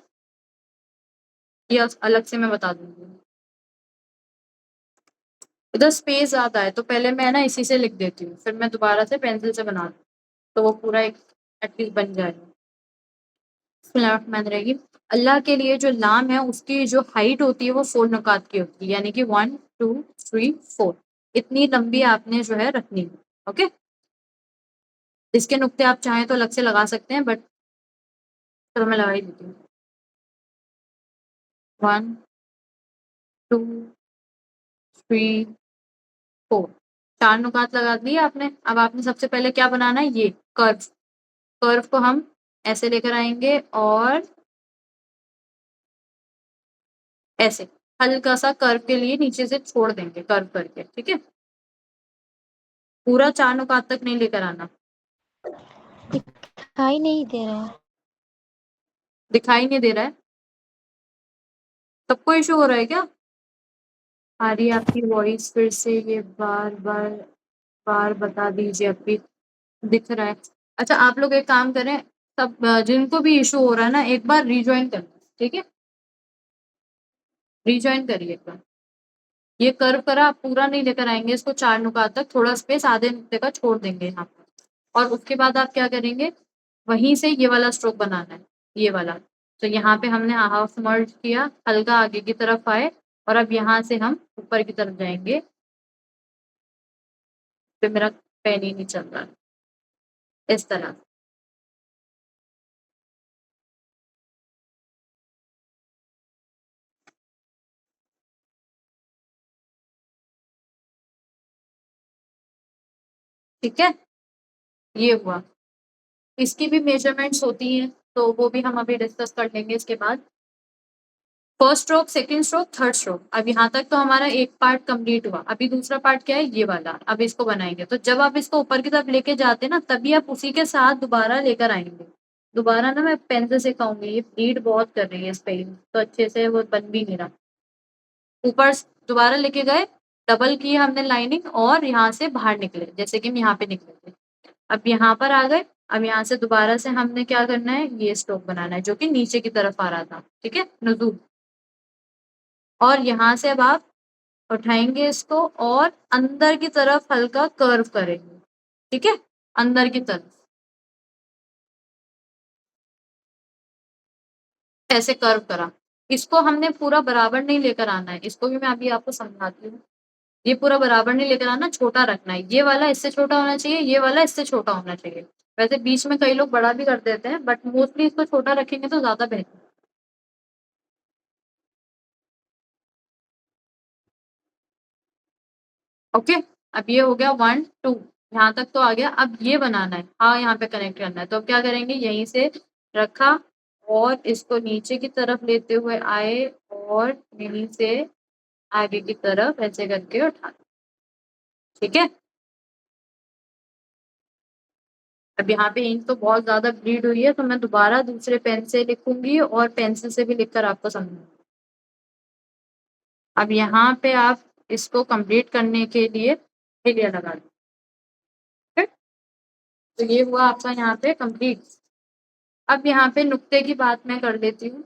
ये अलग से मैं बता दूंगी। इधर स्पेस ज्यादा है, तो पहले मैं ना इसी से लिख देती हूँ, फिर मैं दोबारा से पेंसिल से बना दूँ, तो वो पूरा एक एटलीस्ट बन जाएगा। बिस्मिल्लाहिर्रहमानिर्रहीम। अल्लाह के लिए जो लाम है उसकी जो हाइट होती है वो 4 नुकात की होती है, यानी कि 1 2 3 4 इतनी लंबी आपने जो है रखनी है। ओके, इसके नुक्ते आप चाहें तो अलग से लगा सकते हैं, बट चलो मैं लगा ही देती हूँ। 1 2 3 4, 4 नुकात लगा दिए आपने। अब आपने सबसे पहले क्या बनाना है, ये कर्व। कर्व को हम ऐसे लेकर आएंगे और ऐसे हल्का सा कर्व के लिए नीचे से छोड़ देंगे कर्व करके, ठीक है। पूरा 4 नुकात तक नहीं लेकर आना। दिखाई नहीं दे रहा है। दिखाई नहीं दे रहा है, सबको इशू हो रहा है क्या? आ रही है आपकी वॉइस फिर से, ये बार बार बार बता दीजिए। अभी दिख रहा है। अच्छा, आप लोग एक काम करें, सब जिनको भी इशू हो रहा है ना, एक बार रिज्वाइन करना, ठीक है, रिज्वाइन करिए एक बार। ये कर्व करा, आप पूरा नहीं लेकर आएंगे इसको 4 नुकात तक, थोड़ा स्पेस आधे नुक्ते का छोड़ देंगे यहाँ पर। और उसके बाद आप क्या करेंगे, वहीं से ये वाला स्ट्रोक बनाना है, ये वाला। तो यहाँ पे हमने हाफ मर्ज किया, हल्का आगे की तरफ आए, और अब यहाँ से हम ऊपर की तरफ जाएंगे। फिर मेरा पेन ही नहीं चल रहा, इस तरह। ठीक है, ये हुआ। इसकी भी मेजरमेंट्स होती हैं, तो वो भी हम अभी डिस्कस कर लेंगे इसके बाद। First stroke, second stroke, third stroke. अब यहाँ तक तो हमारा एक पार्ट कंप्लीट हुआ। अभी दूसरा पार्ट क्या है, ये वाला। अब इसको बनाएंगे, तो जब आप इसको ऊपर की तरफ लेके जाते हैं ना, तभी आप उसी के साथ दोबारा लेकर आएंगे। दोबारा ना मैं पेन से कहूंगी, ये ब्लीड बहुत कर रही है इस पे, तो अच्छे से वो बन भी नहीं रहा। ऊपर दोबारा लेके गए, डबल की हमने लाइनिंग, और यहाँ से बाहर निकले, जैसे कि हम यहाँ पे निकले थे। अब यहाँ पर आ गए। अब यहाँ से दोबारा से हमने क्या करना है, ये स्ट्रोक बनाना है जो कि नीचे की तरफ आ रहा था, ठीक है, नुज़ूल। और यहाँ से अब आप उठाएंगे इसको और अंदर की तरफ हल्का कर्व करेंगे, ठीक है, अंदर की तरफ ऐसे कर्व करा। इसको हमने पूरा बराबर नहीं लेकर आना है, इसको भी मैं अभी आपको समझाती हूँ। ये पूरा बराबर नहीं लेकर आना, छोटा रखना है। ये वाला इससे छोटा होना चाहिए, ये वाला इससे छोटा होना चाहिए। वैसे बीच में कई लोग बड़ा भी कर देते हैं, बट मोस्टली इसको छोटा रखेंगे तो ज्यादा बेहतर। ओके, अब ये हो गया 1 2, यहाँ तक तो आ गया। अब ये बनाना है, हाँ, यहाँ पे कनेक्ट करना है। तो अब क्या करेंगे, यहीं से रखा और इसको नीचे की तरफ लेते हुए आए, और यहीं से आगे की तरफ ऐसे करके उठा, ठीक है। अब यहाँ पे इंक तो बहुत ज्यादा ब्लीड हुई है, तो मैं दोबारा दूसरे पेन से लिखूंगी और पेंसिल से भी लिखकर आपको समझाऊंगी। अब यहाँ पे आप इसको कंप्लीट करने के लिए हिलिया लगा दो। तो ये हुआ आपका यहाँ पे कंप्लीट। अब यहाँ पे नुक्ते की बात मैं कर देती हूँ।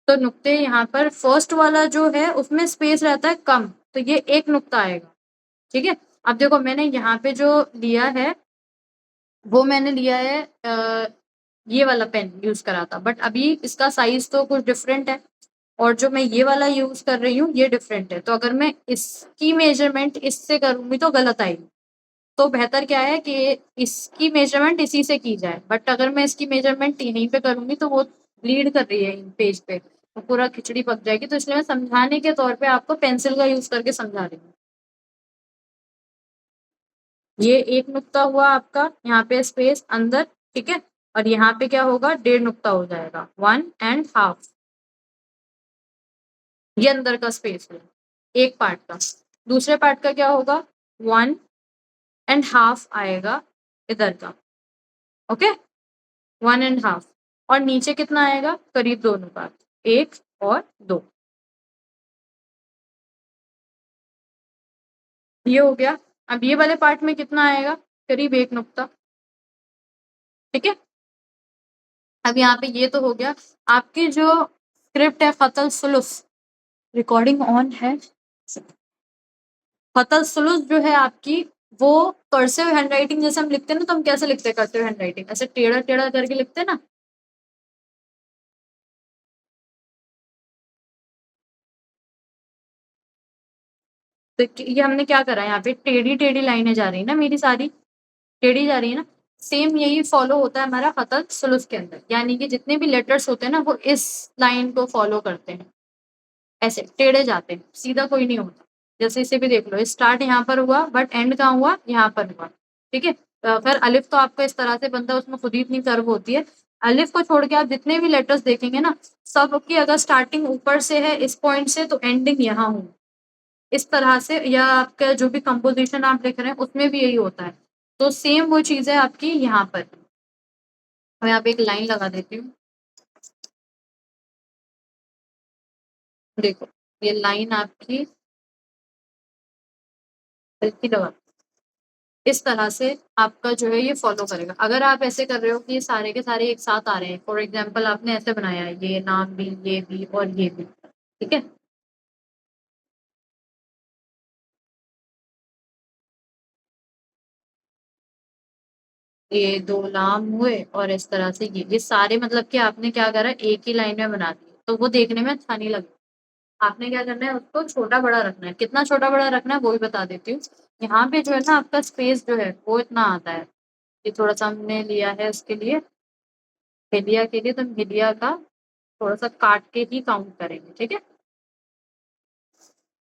तो नुक्ते यहाँ पर फर्स्ट वाला जो है उसमें स्पेस रहता है कम, तो ये एक नुक्ता आएगा। ठीक है, अब देखो मैंने यहाँ पे जो लिया है वो मैंने लिया है ये वाला पेन यूज करा था, बट अभी इसका साइज तो कुछ डिफरेंट है और जो मैं ये वाला यूज कर रही हूँ ये डिफरेंट है। तो अगर मैं इसकी मेजरमेंट इससे करूंगी तो गलत आएगी। तो बेहतर क्या है कि इसकी मेजरमेंट इसी से की जाए, बट अगर मैं इसकी मेजरमेंट यहीं पे करूंगी तो वो लीड कर रही है इन पेज पे, तो पूरा खिचड़ी पक जाएगी। तो इसलिए मैं समझाने के तौर पे आपको पेंसिल का यूज करके समझा रही हूँ। ये एक नुक्ता हुआ आपका यहाँ पे स्पेस अंदर, ठीक है, और यहाँ पे क्या होगा, 1.5 नुक्ता हो जाएगा, 1.5। ये अंदर का स्पेस है एक पार्ट का। दूसरे पार्ट का क्या होगा, 1.5 आएगा इधर का। ओके, 1.5। और नीचे कितना आएगा, करीब 2 अनुपात, 1 और 2। ये हो गया। अब ये वाले पार्ट में कितना आएगा, करीब 1 नुक्ता। ठीक है, अब यहाँ पे ये तो हो गया। आपकी जो स्क्रिप्ट है खतल सुलुस, रिकॉर्डिंग ऑन है। खतल सुलुस जो है आपकी, वो कर्सिव हैंडराइटिंग जैसे हम लिखते हैं ना, तो हम कैसे लिखते हैं कर्सिव हैंडराइटिंग, ऐसे टेढ़ा टेढ़ा करके लिखते हैं ना। तो ये हमने क्या करा, यहाँ पे टेढ़ी टेढ़ी लाइनें जा रही है ना, मेरी सारी टेढ़ी जा रही है ना। सेम यही फॉलो होता है हमारा खतल सुलुस के अंदर, यानी कि जितने भी लेटर्स होते हैं ना वो इस लाइन को फॉलो करते हैं, ऐसे टेढ़े जाते हैं, सीधा कोई नहीं होता। जैसे इसे भी देख लो, स्टार्ट यहाँ पर हुआ बट एंड कहाँ हुआ, यहाँ पर हुआ। ठीक है, फिर अलिफ तो आपका इस तरह से बनता है, उसमें खुद ही इतनी कर्व होती है। अलिफ को छोड़ के आप जितने भी लेटर्स देखेंगे ना, सबकी अगर स्टार्टिंग ऊपर से है इस पॉइंट से, तो एंडिंग यहाँ हो इस तरह से, या आपका जो भी कंपोजिशन आप लिख रहे हैं उसमें भी यही होता है। तो सेम वो चीज है आपकी यहाँ पर। मैं यहाँ पे एक लाइन लगा देती हूँ, देखो ये लाइन आपकी हल्की लगा, इस तरह से आपका जो है ये फॉलो करेगा। अगर आप ऐसे कर रहे हो कि ये सारे के सारे एक साथ आ रहे हैं, फॉर एग्जाम्पल आपने ऐसे बनाया है, ये नाम भी, ये भी और ये भी, ठीक है, ये 2 लाम हुए और इस तरह से ये सारे मतलब कि आपने क्या करा, एक ही लाइन में बना दिया, तो वो देखने में अच्छा नहीं लगता। आपने क्या करना है, उसको छोटा बड़ा रखना है। कितना छोटा बड़ा रखना है वो भी बता देती हूँ। यहाँ पे जो है ना आपका स्पेस जो है वो इतना आता है, ये थोड़ा सा हमने लिया है उसके लिए, हिलिया के लिए, तो हम हिलिया का थोड़ा सा काट के ही काउंट करेंगे। ठीक है,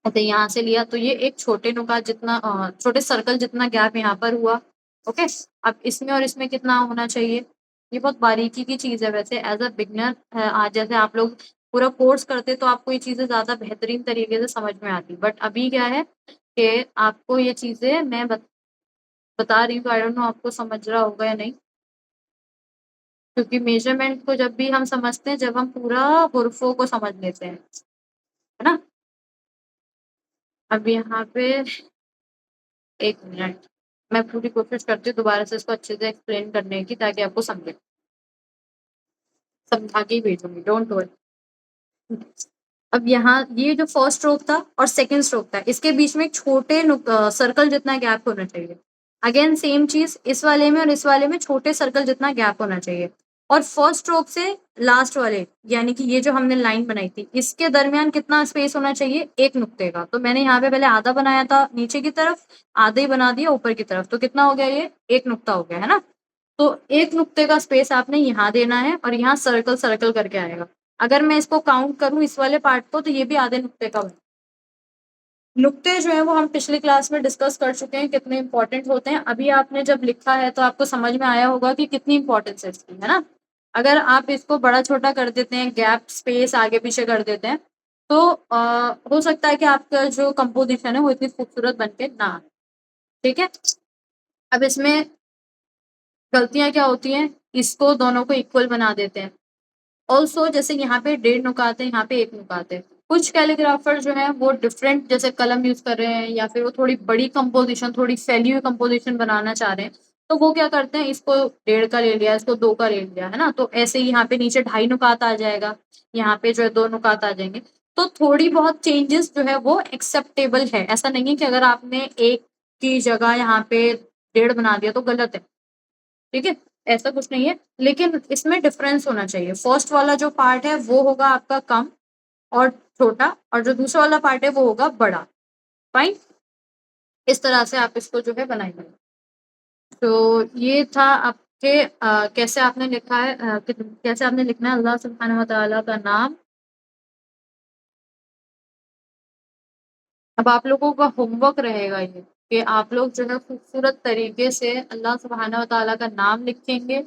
तो यहाँ से लिया तो ये एक छोटे नुका जितना छोटे सर्कल जितना गैप यहाँ पर हुआ। ओके, अब इसमें और इसमें कितना होना चाहिए, ये बहुत बारीकी की चीज है वैसे, एज अ बिगनर आज जैसे आप लोग पूरा कोर्स करते तो आपको ये चीजें ज्यादा बेहतरीन तरीके से समझ में आती, बट अभी क्या है कि आपको ये चीजें मैं बता रही हूँ, आई डोंट नो आपको समझ रहा होगा या नहीं, क्योंकि मेजरमेंट को जब भी हम समझते हैं जब हम पूरा हुर्फों को समझ लेते हैं, है ना। अब यहाँ पे एक मिनट, मैं पूरी कोशिश करती हूँ दोबारा से इसको अच्छे से एक्सप्लेन करने की, ताकि आपको समझे, समझा के ही भेजूंगी, डोंट वरी। अब यहाँ ये जो फर्स्ट स्ट्रोक था और सेकंड स्ट्रोक था, इसके बीच में एक छोटे सर्कल जितना गैप होना चाहिए। अगेन सेम चीज इस वाले में और इस वाले में छोटे सर्कल जितना गैप होना चाहिए। और फर्स्ट स्ट्रोक से लास्ट वाले, यानी कि ये जो हमने लाइन बनाई थी, इसके दरमियान कितना स्पेस होना चाहिए, एक नुक्ते का। तो मैंने यहाँ पे पहले आधा बनाया था नीचे की तरफ, आधा ही बना दिया ऊपर की तरफ, तो कितना हो गया, ये एक नुक्ता हो गया, है ना। तो एक नुक्ते का स्पेस आपने यहाँ देना है और यहाँ सर्कल सर्कल करके आएगा। अगर मैं इसको काउंट करूं इस वाले पार्ट को, तो ये भी आधे नुक्ते का बना। नुक्ते जो है वो हम पिछली क्लास में डिस्कस कर चुके हैं कितने इंपॉर्टेंट होते हैं। अभी आपने जब लिखा है तो आपको समझ में आया होगा कि कितनी इंपॉर्टेंस है इसकी, है ना। अगर आप इसको बड़ा छोटा कर देते हैं, गैप स्पेस आगे पीछे कर देते हैं, तो हो सकता है कि आपका जो कंपोजिशन है वो इतनी खूबसूरत बन के ना आए। ठीक है, अब इसमें गलतियाँ क्या होती हैं, इसको दोनों को इक्वल बना देते हैं। ऑल्सो जैसे यहाँ पे 1.5 नुकात है, यहाँ पे 1 नुकात है। कुछ कैलीग्राफर जो हैं वो डिफरेंट जैसे कलम यूज़ कर रहे हैं या फिर वो थोड़ी बड़ी कंपोज़िशन, थोड़ी फैली हुई कंपोज़िशन बनाना चाह रहे हैं, तो वो क्या करते हैं, इसको 1.5 का ले लिया, इसको 2 का ले लिया, है ना? तो ऐसे ही यहाँ पे नीचे 2.5 नुकात आ जाएगा, यहाँ पे जो है 2 नुकात आ जाएँगे। तो थोड़ी बहुत चेंजेस जो है वो एक्सेप्टेबल है। ऐसा नहीं है कि अगर आपने 1 की जगह यहाँ पे 1.5 बना दिया तो गलत है। ठीक है? ऐसा कुछ नहीं है, लेकिन इसमें डिफरेंस होना चाहिए। फर्स्ट वाला जो पार्ट है वो होगा आपका कम और छोटा और जो दूसरा वाला पार्ट है वो होगा बड़ा, फाइन? इस तरह से आप इसको जो है बनाएँगे। तो ये था आपके कैसे आपने लिखा है कैसे आपने लिखना है अल्लाह सुब्हानहू व तआला का नाम। अब आप लोगों का होमवर्क रहेगा ये कि आप लोग जो है खूबसूरत तरीके से अल्लाह सुब्हानहू व तआला का नाम लिखेंगे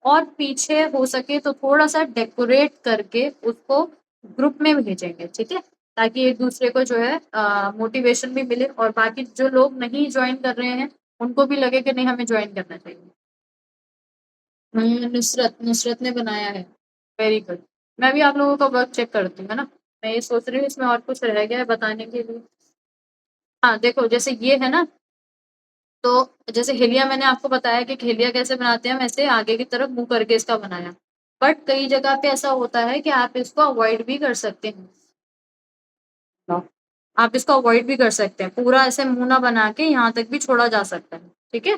और पीछे हो सके तो थोड़ा-सा डेकोरेट करके उसको ग्रुप में भेजेंगे, ठीक है? ताकि एक-दूसरे को जो है मोटिवेशन भी मिले और बाकी जो लोग नहीं जॉइन कर रहे हैं, उनको भी लगे कि नहीं हमें जॉइन करना चाहिए। नुसरत ने बनाया है। Very good. मैं भी आप लोगों का वर्क चेक करती हूँ, है ना? मैं ये सोच रही हूँ इसमें और कुछ रह गया है बताने के लिए। हाँ, देखो जैसे ये है ना, तो जैसे हिलिया मैंने आपको बताया कि हिलिया कैसे बनाते हैं, वैसे आगे की तरफ मुँह करके इसका बनाया। बट कई जगह पे ऐसा होता है कि आप इसको अवॉइड भी कर सकते हैं। आप इसको अवॉइड भी कर सकते हैं। पूरा ऐसे मुँह ना बना के यहाँ तक भी छोड़ा जा सकता है, ठीक है?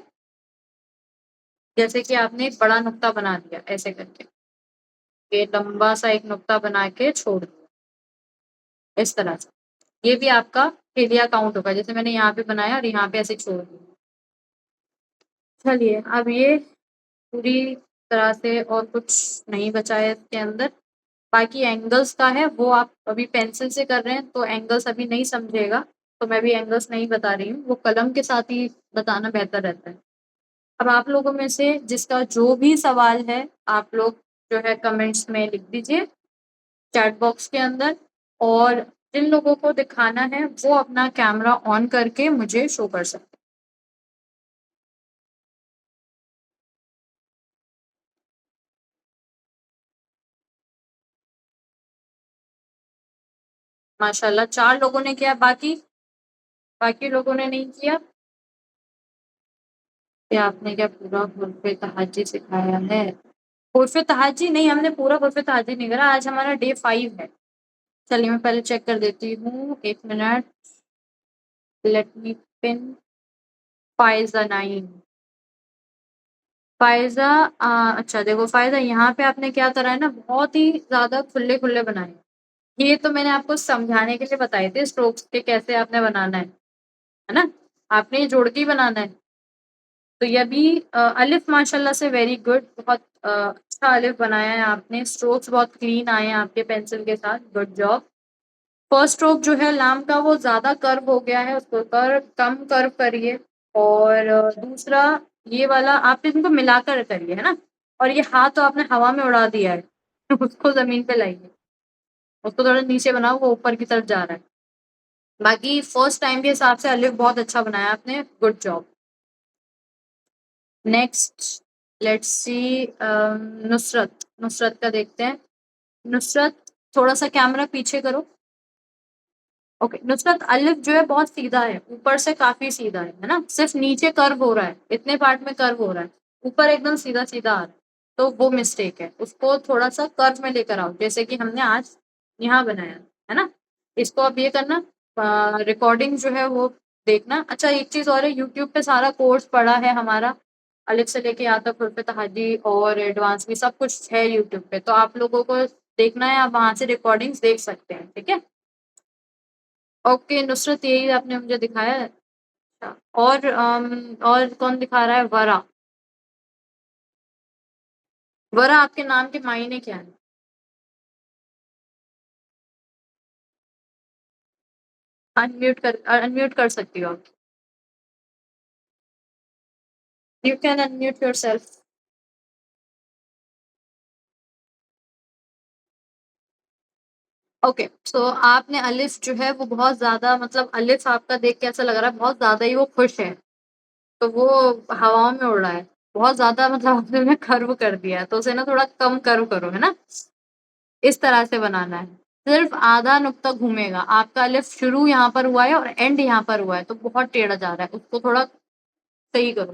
जैसे कि आपने एक बड़ा नुक्ता बना दिया ऐसे करके। ये लंबा सा एक नुक्ता बना के छोड़ दिया, इस तरह से। ये भी आपका हिलिया काउंट होगा। जैसे मैंने यहाँ पे बनाया और यहाँ पे ऐसे छोड़ दिया। चलिए, अब ये पूरी तरह से और कुछ नहीं बचा है इसके अंदर। बाकी एंगल्स का है वो आप अभी पेंसिल से कर रहे हैं तो एंगल्स अभी नहीं समझिएगा, तो मैं भी एंगल्स नहीं बता रही हूँ, वो कलम के साथ ही बताना बेहतर रहता है। अब आप लोगों में से जिसका जो भी सवाल है, आप लोग जो है कमेंट्स में लिख दीजिए, चैट बॉक्स के अंदर और जिन लोगों को दिखाना है वो अपना कैमरा ऑन करके मुझे शो कर सकते हैं। माशाल्लाह 4 लोगों ने किया, बाकी लोगों ने नहीं किया। क्या आपने क्या पूरा हुर्फ़े तहज्जुद सिखाया है? हुर्फ़े तहज्जुद नहीं, हमने पूरा हुर्फ़े तहज्जुद नहीं करा, आज हमारा डे 5 है। चलिए मैं पहले चेक कर देती हूँ, 1 minute, let me pin Faiza 9। Faiza अच्छा देखो फ़ाइज़ा यहाँ पे आपने क्या करा है ना, बहुत ही ज़्यादा खुले-खुले बनाए। ये तो मैंने आपको समझाने के लिए बताए थे स्ट्रोक्स के कैसे आपने बनाना है ना? आपने ये जोड़ के ही बनाना है। तो ये भी अलिफ माशाल्लाह से वेरी गुड, बहुत अच्छा अलिफ बनाया है आपने, स्ट्रोक्स बहुत क्लीन आए हैं आपके पेंसिल के साथ, गुड जॉब। फर्स्ट स्ट्रोक जो है लाम का वो ज़्यादा कर्व हो गया है, उसको कम कर्व करिए और दूसरा ये वाला आप इनको मिलाकर करिए, है ना? और ये हाथ तो आपने हवा में उड़ा दिया है, उसको ज़मीन पे लाइए, उसको थोड़ा नीचे बनाओ, वो ऊपर की तरफ जा रहा है। बाकी फर्स्ट टाइम के हिसाब से अलिफ बहुत अच्छा बनाया आपने, good job. Next let's see Nusrat का देखते हैं। नुसरत थोड़ा-सा कैमरा पीछे करो। ओके, नुसरत अलिफ जो है बहुत सीधा है, ऊपर से काफ़ी सीधा है ना? सिर्फ़ नीचे कर्व हो रहा है, इतने पार्ट में कर्व हो रहा है, ऊपर एकदम सीधा-सीधा आ रहा है, तो वो मिस्टेक है। उसको थोड़ा-सा कर्व में लेकर आओ, जैसे कि हमने आज यहाँ बनाया, है ना? इसको अब ये करना रिकॉर्डिंग जो है वो देखना। अच्छा एक चीज़ और है, यूट्यूब पे सारा कोर्स पड़ा है हमारा, अलिफ से लेके यहाँ तक हुर्फ़े तहज्जुद और एडवांस भी सब कुछ है यूट्यूब पे, तो आप लोगों को देखना है, आप वहाँ से रिकॉर्डिंग्स देख सकते हैं, ठीक है? ओके, नुसरत यही आपने मुझे दिखाया है? अच्छा, और कौन दिखा रहा है? वरा। वरा आपके नाम के मायने क्या हैं? अनम्यूट कर सकती हो आप। You can unmute yourself. Okay, so आपने अलिफ जो है वो बहुत ज़्यादा मतलब अलिफ आपका देख के ऐसा लग रहा है बहुत ज़्यादा ही वो खुश है, तो वो हवाओं में उड़ रहा है। बहुत ज़्यादा मतलब आपने कर्व कर दिया है, तो उसे ना थोड़ा कम कर्व करो, है ना? इस तरह से बनाना है। सिर्फ़ आधा नुक्ता घूमेगा, आपका लिफ्ट शुरू यहाँ पर हुआ है और एंड यहाँ पर हुआ है, तो बहुत टेढ़ा जा रहा है, उसको थोड़ा सही करो,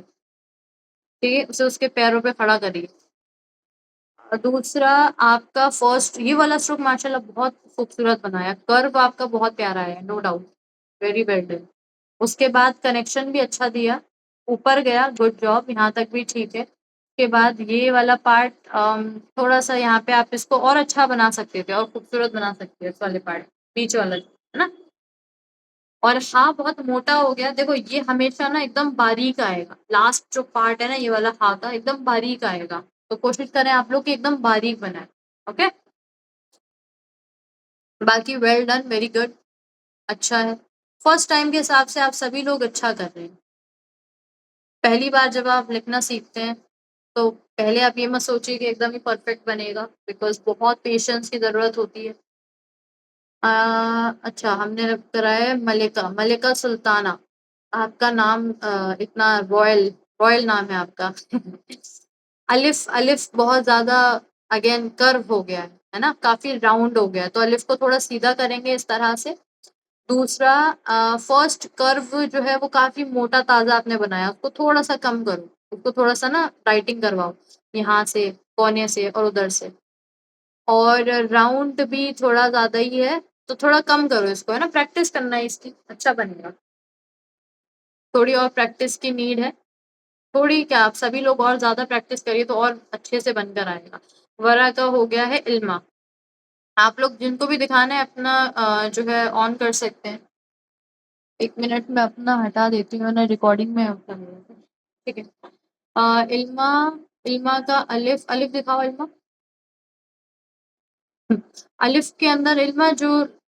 ठीक है? उसे उसके पैरों पे खड़ा करिए। और दूसरा आपका फर्स्ट ये वाला स्ट्रोक माशाल्लाह बहुत खूबसूरत बनाया, कर्व आपका बहुत प्यारा है, no doubt, very well done. उसके बाद कनेक्शन भी अच्छा दिया, ऊपर गया, गुड जॉब, यहाँ तक भी ठीक है। उसके बाद ये वाला पार्ट थोड़ा-सा यहाँ पे आप इसको और अच्छा बना सकते थे और खूबसूरत बना सकते थे इस वाले पार्ट, बीच वाला, है ना? और हाँ, बहुत मोटा हो गया, देखो ये हमेशा ना एकदम बारीक आएगा, लास्ट जो पार्ट है ना ये वाला हाँ का एकदम बारीक आएगा, तो कोशिश करें आप लोग कि एकदम बारीक बनाएँ, ओके? बाकी वेल डन, वेरी गुड, अच्छा है। फर्स्ट टाइम के हिसाब से आप सभी लोग अच्छा कर रहे हैं। पहली बार जब आप लिखना सीखते हैं, तो पहले आप ये मत सोचिए कि एकदम ही परफेक्ट बनेगा, बिकॉज़ बहुत पेशेंस की ज़रूरत होती है। अ, अच्छा हमने करा है मल्लिका, मल्लिका सुल्ताना। आपका नाम इतना रॉयल रॉयल नाम है आपका। अलिफ अलिफ बहुत ज़्यादा अगेन कर्व हो गया है ना? काफ़ी राउंड हो गया है, तो अलिफ को थोड़ा सीधा करेंगे इस तरह से। दूसरा फर्स्ट कर्व जो है वो काफ़ी मोटा-ताज़ा आपने बनाया, उसको थोड़ा-सा कम करो, उसको थोड़ा-सा ना राइटिंग करवाओ, यहाँ से, कोने से और उधर से। और राउंड भी थोड़ा ज़्यादा ही है, तो थोड़ा कम करो इसको, है ना? प्रैक्टिस करना है इसकी, अच्छा बनेगा। थोड़ी और प्रैक्टिस की नीड है, थोड़ी क्या आप सभी लोग और ज़्यादा प्रैक्टिस करिए तो और अच्छे से बनकर आएगा। वरा का हो गया है इल्मा, आप लोग जिनको भी दिखाना है अपना जो है ऑन कर सकते हैं। 1 मिनट में अपना हटा देती हूँ, मैंने रिकॉर्डिंग में होता नहीं है। ठीक है। इल्मा इल्मा का अलिफ अलिफ दिखाओ इल्मा। अलिफ के अंदर इल्मा जो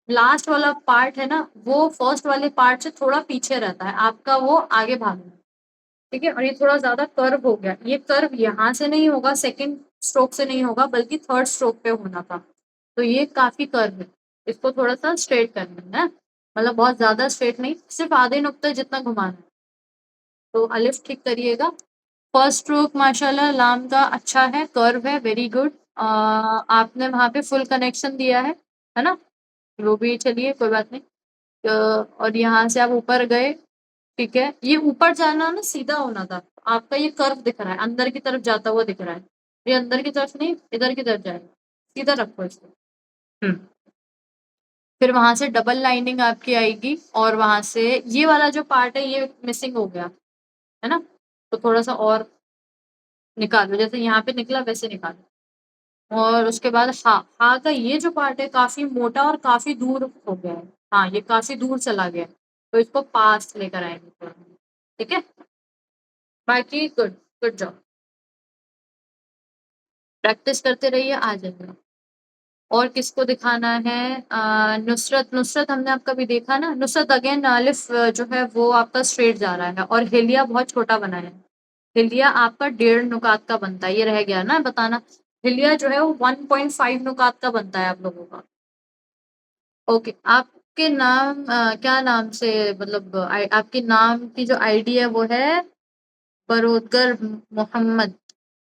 लास्ट वाला पार्ट है ना, वो फर्स्ट वाले पार्ट से थोड़ा पीछे रहता है, आपका वो आगे भागना है, ठीक है? और ये थोड़ा ज़्यादा कर्व हो गया, ये कर्व यहाँ से नहीं होगा, सेकंड स्ट्रोक से नहीं होगा, बल्कि थर्ड स्ट्रोक पे होना था। तो ये काफ़ी कर्व है, इसको थोड़ा-सा स्ट्रेट करना है, मतलब बहुत ज़्यादा स्ट्रेट नहीं, सिर्फ़ आधे नुक्ते जितना घुमाना है। तो अलिफ ठीक करिएगा। फर्स्ट स्ट्रोक माशाल्लाह लाम का अच्छा है, कर्व है, वेरी गुड। आपने वहाँ पे फुल कनेक्शन दिया है ना? वो भी चलिए कोई बात नहीं। और यहाँ से आप ऊपर गए, ठीक है? ये ऊपर जाना ना सीधा होना था, आपका ये कर्व दिख रहा है, अंदर की तरफ जाता हुआ दिख रहा है। ये अंदर की तरफ नहीं, इधर की तरफ जाएगा, सीधा रखो इसको। हुँ। फिर वहाँ से डबल लाइनिंग आपकी आएगी और वहाँ से ये वाला जो पार्ट है ये मिसिंग हो गया, है ना? तो थोड़ा-सा और निकालो, जैसे यहाँ पे निकला वैसे निकालो। और उसके बाद हा, हा का ये जो पार्ट है काफ़ी मोटा और काफ़ी दूर हो गया है। हाँ, ये काफ़ी दूर चला गया है, तो इसको पास लेकर आएँगे थोड़ा, ठीक है? बाकी गुड, गुड जॉब। प्रैक्टिस करते रहिए, आ जाएगा। और किसको दिखाना है? नुसरत, नुसरत हमने आपका भी देखा ना? नुसरत अगेन अलिफ जो है वो आपका स्ट्रेट जा रहा है और हिलिया बहुत छोटा बनाया है। हिलिया आपका 1.5 नुकात का बनता है, ये रह गया ना बताना। हिलिया जो है वो 1.5 नुकात का बनता है आप लोगों का। ओके, आपके नाम क्या नाम से मतलब आपके नाम की जो आईडी है वो है बरोदगर मोहम्मद।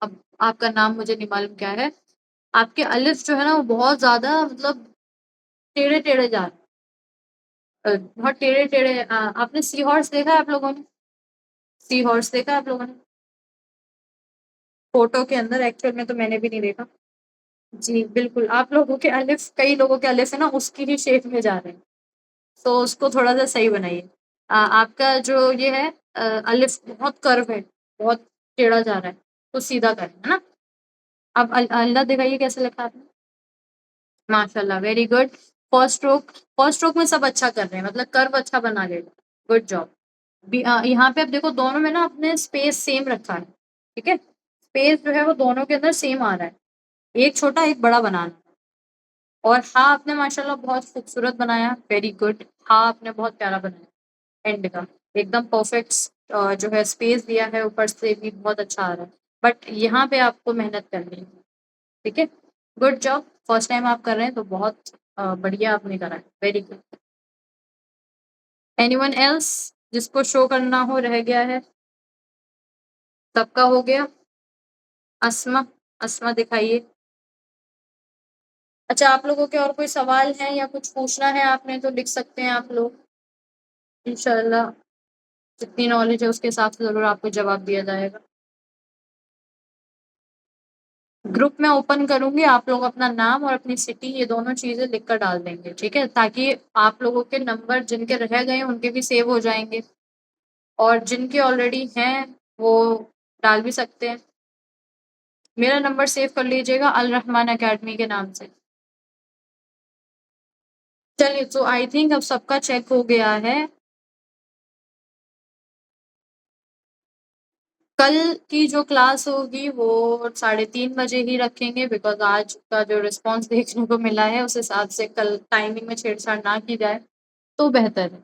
अब आपका नाम मुझे नहीं मालूम क्या है। आपके अलिफ जो है ना वो बहुत ज़्यादा मतलब टेढ़े-टेढ़े जा रहे हैं। बहुत टेढ़े-टेढ़े आपने सी हॉर्स देखा है आप लोगों ने? सी हॉर्स देखा है आप लोगों ने? फ़ोटो के अंदर, एक्चुअल में तो मैंने भी नहीं देखा। जी, बिल्कुल, आप लोगों के अलिफ कई लोगों के अलिफ है ना उसकी ही शेप में जा रहे हैं। तो उसको थोड़ा-सा सही बनाइए। आपका जो ये है अलिफ बहुत कर्व है, बहुत टेढ़ा जा रहा है, तो सीधा करें, है ना? अब अल्लाह दिखाइए कैसा लगता है आपने? माशाल्लाह, वेरी गुड। फर्स्ट स्ट्रोक में सब अच्छा कर रहे हैं, मतलब कर्व अच्छा बना ले रहे हैं। Good job. यहाँ पे अब देखो दोनों में ना आपने स्पेस सेम रखा है, ठीक है? स्पेस जो है वो दोनों के अंदर सेम आ रहा है। एक छोटा, एक बड़ा बनाना है। और हाँ, आपने माशाल्लाह बहुत खूबसूरत बनाया, वेरी गुड। हाँ, आपने बहुत प्यारा बनाया एंड का। एकदम परफेक्ट जो है स्पेस दिया है, ऊपर से भी बहुत अच्छा आ रहा है। बट यहाँ पे आपको मेहनत करनी है, ठीक है? गुड जॉब, फर्स्ट टाइम आप कर रहे हैं तो बहुत बढ़िया आपने करा है, वेरी गुड। एनीवन एल्स जिसको शो करना हो रह गया है? सबका हो गया? अस्मा, अस्मा दिखाइए। अच्छा, आप लोगों के और कोई सवाल है या कुछ पूछना है आपने तो लिख सकते हैं आप लोग। इंशाल्लाह जितनी नॉलेज है उसके हिसाब से ज़रूर आपको जवाब दिया जाएगा। ग्रुप में ओपन करूँगी, आप लोग अपना नाम और अपनी सिटी ये दोनों चीज़ें लिख कर डाल देंगे, ठीक है? ताकि आप लोगों के नंबर जिनके रह गए हैं उनके भी सेव हो जाएँगे और जिनके ऑलरेडी हैं वो डाल भी सकते हैं। मेरा नंबर सेव कर लीजिएगा अल रहमान अकेडमी के नाम से। चलिए, तो आई थिंक अब सबका चेक हो गया है। कल की जो क्लास होगी वो 3:30 बजे ही रखेंगे बिकॉज़ आज का जो रिस्पॉन्स देखने को मिला है उस हिसाब से कल टाइमिंग में छेड़छाड़ ना की जाए तो बेहतर है।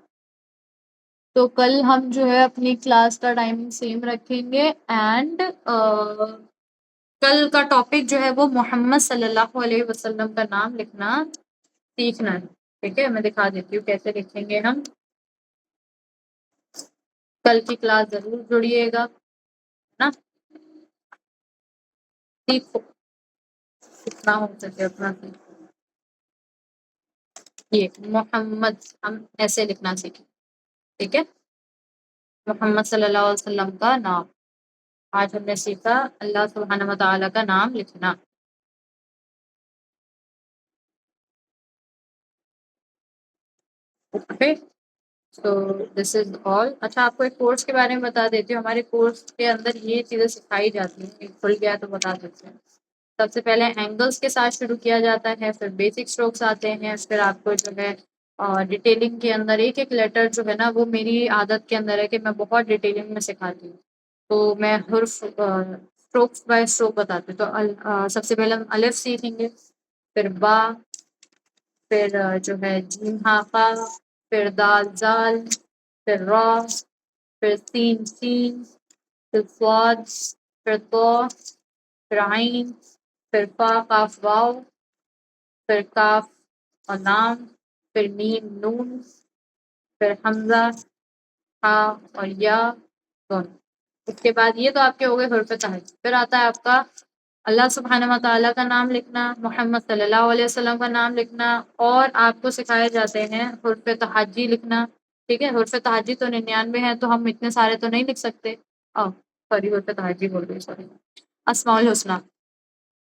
तो कल हम जो है अपनी क्लास का टाइमिंग सेम रखेंगे एंड कल का टॉपिक जो है वो मोहम्मद सल्लल्लाहु अलैहि वसल्लम का नाम लिखना सीखना है, ठीक है? मैं दिखा देती हूँ कैसे लिखेंगे हम। कल की क्लास ज़रूर जुड़िएगा, ना? सीखो, जितना हो सके उतना सीखो। ये मोहम्मद हम ऐसे लिखना सीखें, ठीक है? मोहम्मद सल्लल्लाहु अलैहि वसल्लम का नाम। आज हमने सीखा अल्लाह सुब्हानहू व तआला का नाम लिखना। Okay, so this is all. अच्छा, आपको एक कोर्स के बारे में बता देती हूँ। हमारे कोर्स के अंदर ये चीज़ें सिखाई जाती हैं, एक खुल गया है तो बता देते हैं। सबसे पहले एंगल्स के साथ शुरू किया जाता है, फिर बेसिक स्ट्रोक्स आते हैं, फिर आपको जो है डिटेलिंग के अंदर एक-एक लेटर जो है ना वो मेरी आदत के अंदर है कि मैं बहुत डिटेलिंग में सिखाती हूँ। तो मैं हुर्फ स्ट्रोक्स बाय स्ट्रोक बताती हूँ। तो सबसे पहले हम अलिफ सीखेंगे, फिर बा, फिर जो है जीम हा क़ा, फिर दाल ज़ाल, फिर रा, फिर सीन सीन, फिर स्वाद, फिर तो, फिर आइन, फिर फा काफ वाव, फिर काफ और लाम, फिर मीम नून, फिर हमजा हा और या दोनों। उसके बाद ये तो आपके हो गए हुर्फ तहज्जुद। फिर आता है आपका अल्लाह सुब्हानहू व तआला का नाम लिखना, मोहम्मद सल्लल्लाहु अलैहि वसल्लम का नाम लिखना और आपको सिखाए जाते हैं हुर्फ तहज्जी लिखना, ठीक है? हुर्फ तहज्जी तो 99 है तो हम इतने सारे तो नहीं लिख सकते। सॉरी, हुर्फ तहज्जी बोल रही, सॉरी। अस्माउल हुस्ना,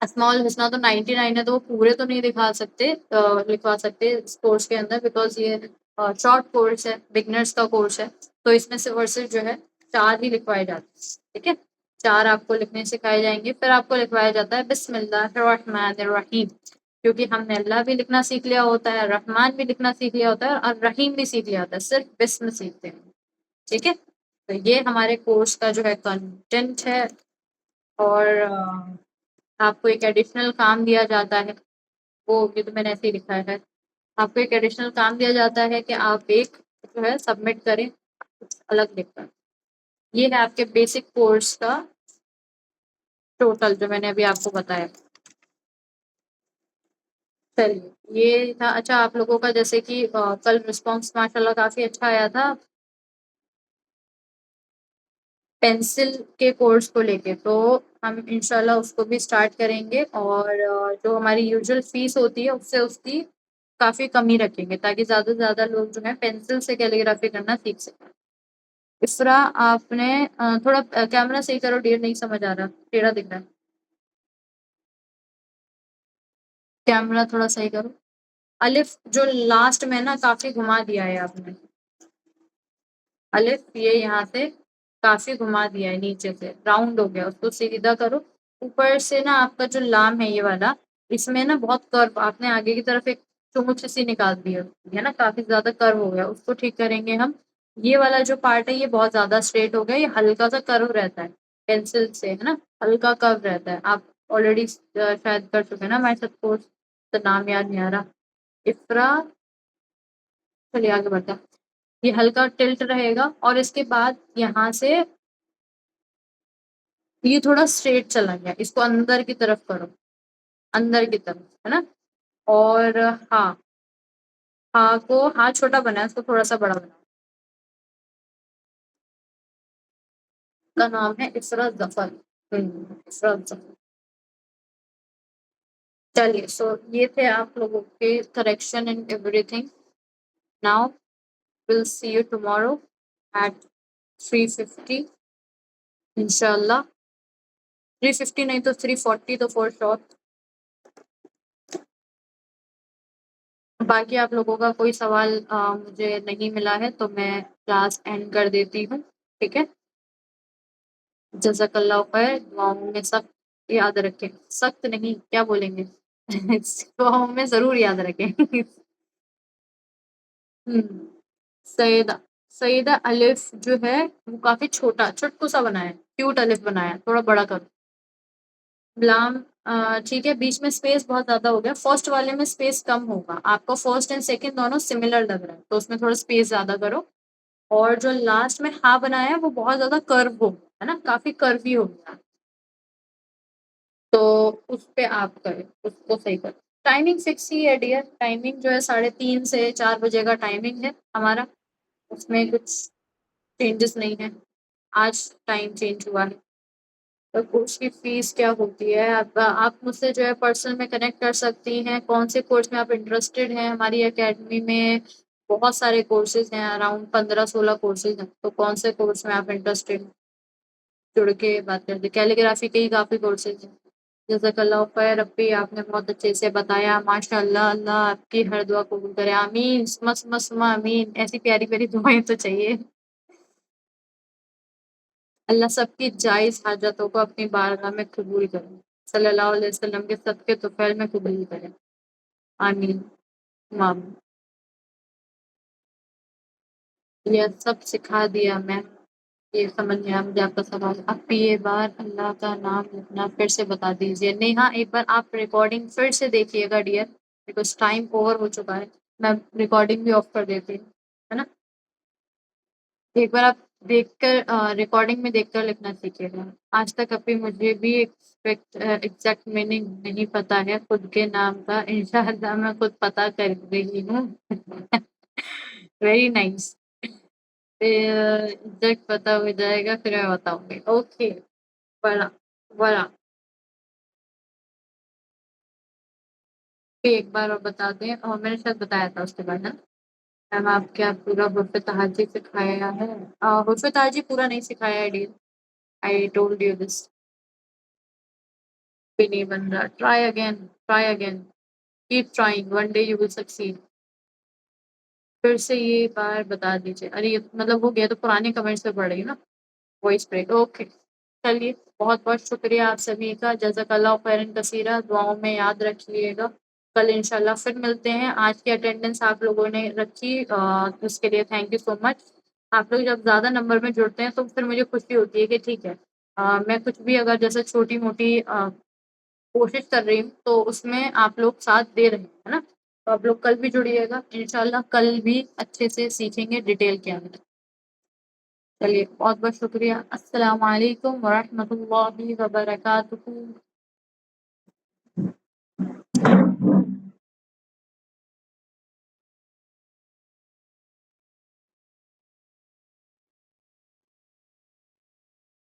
अस्माउल हुस्ना तो 99 है तो वो पूरे तो नहीं लिखवा सकते इस कोर्स के अंदर बिकॉज़ ये शॉर्ट कोर्स है, बिगिनर्स का कोर्स है। तो इसमें से वर्सेस जो है 4 ही लिखवाए जाते हैं, ठीक है? 4 आपको लिखने सिखाए जाएँगे, फिर आपको लिखवाया जाता है बिस्मिल्लाहिर्रहमानिर्रहीम, क्योंकि हमने अल्लाह भी लिखना सीख लिया होता है, रहमान भी लिखना सीख लिया होता है और रहीम भी सीख लिया होता है, सिर्फ़ बिस्म सीखते हैं, ठीक है? तो ये हमारे कोर्स का जो है कंटेंट है और आपको एक एडिशनल काम दिया जाता है, वो ये तो मैंने ऐसे ही लिखा है। आपको एक एडिशनल काम दिया जाता है कि आप एक जो है सबमिट करें कुछ अलग लिखकर। ये है आपके बेसिक कोर्स का टोटल जो मैंने अभी आपको बताया। चलिए, ये था। अच्छा, आप लोगों का जैसे कि कल रिस्पॉन्स माशाल्लाह काफ़ी अच्छा आया था पेंसिल के कोर्स को लेके, तो हम इंशाल्लाह उसको भी स्टार्ट करेंगे और जो हमारी यूजुअल फ़ीस होती है उससे उसकी काफ़ी कमी रखेंगे ताकि ज़्यादा से ज़्यादा लोग जो है पेंसिल से कैलीग्राफी करना सीख सकें। इफ़रा, आपने थोड़ा कैमरा सही करो डियर, नहीं समझ आ रहा, टेढ़ा दिख रहा है। कैमरा थोड़ा सही करो। अलिफ जो लास्ट में ना काफ़ी घुमा दिया है आपने। अलिफ ये यहाँ से काफ़ी घुमा दिया है नीचे से, राउंड हो गया, उसको सीधा करो। ऊपर से ना आपका जो लाम है ये वाला, इसमें ना बहुत कर्व आपने आगे की तरफ एक चोंच सी निकाल दी है ना? काफ़ी ज़्यादा कर्व हो गया, उसको ठीक करेंगे हम। ये वाला जो पार्ट है ये बहुत ज़्यादा स्ट्रेट हो गया, ये हल्का-सा कर्व रहता है, पेंसिल से, है ना? हल्का कर्व रहता है। आप ऑलरेडी शायद कर चुके हैं ना हमारे साथ कोर्स, तो नाम याद नहीं आ रहा। इफ़रा, चलिए आगे बढ़ते हैं। ये हल्का टिल्ट रहेगा और इसके बाद यहाँ से ये थोड़ा स्ट्रेट चला गया, इसको अंदर की तरफ करो, अंदर की तरफ, है ना? और हाँ, हाँ को हाँ, छोटा बना है, इसको थोड़ा-सा बड़ा बनाओ। का नाम है इफ़रात ज़फ़र। इफ़रात ज़फ़र। चलिए, सो ये थे आप लोगों के correction and everything. Now will see you tomorrow at 3:50 इंशाल्लाह। 3:50 नहीं तो 3:40 तो फॉर श्योर। बाकी आप लोगों का कोई सवाल मुझे नहीं मिला है तो मैं क्लास एंड कर देती हूँ, ठीक है? जज़ाकल्लाह खैर, दुआओं में सख्त याद रखें। सख्त नहीं, क्या बोलेंगे? दुआओं में ज़रूर याद रखें। हुँ। सईदा सईदा अलिफ जो है वो काफ़ी छोटा, चुटकू-सा बनाया है, क्यूट अलिफ बनाया है, थोड़ा बड़ा करो। लाम ठीक है, बीच में स्पेस बहुत ज़्यादा हो गया, फर्स्ट वाले में स्पेस कम होगा, आपको फर्स्ट एंड सेकंड दोनों सिमिलर लग रहा है, तो उसमें थोड़ा स्पेस ज़्यादा करो। और जो लास्ट में हा बनाया है वो बहुत ज़्यादा कर्व हो गया, है ना? काफ़ी कर्वी हो गया। तो उस पे आप करें, उसको सही करें। टाइमिंग फिक्स ही है डियर, टाइमिंग जो है 3:30 से 4 बजे का टाइमिंग है हमारा, उसमें कुछ चेंजेस नहीं है। आज टाइम चेंज हुआ है। तो कोर्स की फीस क्या होती है? आप मुझसे जो है पर्सनल में कनेक्ट कर सकती हैं, कौन से कोर्स में आप इंटरेस्टेड हैं। हमारी अकेडमी में बहुत सारे कोर्सेज़ हैं, अराउंड 15-16 कोर्सेज़ हैं, तो कौन से कोर्स में आप इंटरेस्टेड हैं? जुड़ के बात करते हैं। कैलीग्राफी के ही काफ़ी कोर्सेज़ हैं। जज़ाकल्लाह खैर अप्पी, आपने बहुत अच्छे से बताया, माशाअल्लाह, अल्लाह आपकी हर दुआ कबूल करे, आमीन, सुम्मा आमीन। ऐसी प्यारी-प्यारी दुआएँ तो चाहिए। अल्लाह सबकी जायज़ हाजतों को अपनी बारगाह में कबूल करे। सल्लल्लाहु अलैहि वसल्लम के सदक़े तुफ़ैल में कबूल करे। आमीन। आमीन। ये सब सिखा दिया मैं, ये समझ में आया मुझे आपका सवाल। आप ये बार अल्लाह का नाम लिखना फिर से बता दीजिए। नेहा, एक बार आप रिकॉर्डिंग फिर से देखिएगा डियर, बिकॉज़ टाइम ओवर हो चुका है। मैं रिकॉर्डिंग भी ऑफ कर देती हूँ, है ना? एक बार आप देखकर रिकॉर्डिंग में देखकर लिखना सीखिएगा। आज तक अभी मुझे भी एग्ज़ैक्ट मीनिंग नहीं पता है खुद के नाम का, इंशाअल्लाह मैं खुद पता कर रही हूँ। Very nice. एग्ज़ैक्ट पता हो जाएगा फिर मैं बताऊँगी। ओके, वरा वरा एक बार और बता दें, और मैंने शायद बताया था उसके बाद ना? मैम आपके यहाँ पूरा हुर्फ़े तहाजी सिखाया है? हुर्फ़े तहाजी पूरा नहीं सिखाया है dear, I told you this. भी नहीं बन रहा, try again, keep trying, one day you will succeed. फिर से ये बार बता दीजिए। अरे ये मतलब हो गया तो पुराने कमेंट्स पे पड़ रही है ना? Voice break, okay. चलिए, बहुत-बहुत शुक्रिया आप सभी का, जज़ाकल्लाह खैरन कसीरा, दुआओं में याद रखिएगा। कल इंशाल्लाह फिर मिलते हैं। आज की अटेंडेंस आप लोगों ने रखी, उसके लिए थैंक यू सो मच। आप लोग जब ज़्यादा नंबर में जुड़ते हैं तो फिर मुझे खुशी होती है कि ठीक है, मैं कुछ भी अगर जैसे छोटी-मोटी कोशिश कर रही हूँ, तो उसमें आप लोग साथ दे रहे हैं, है ना? तो आप लोग कल भी जुड़िएगा, इंशाल्लाह कल भी अच्छे से सीखेंगे डिटेल के अंदर। चलिए, बहुत-बहुत शुक्रिया। अस्सलामु अलैकुम व रहमतुल्लाहि व बरकातुहू।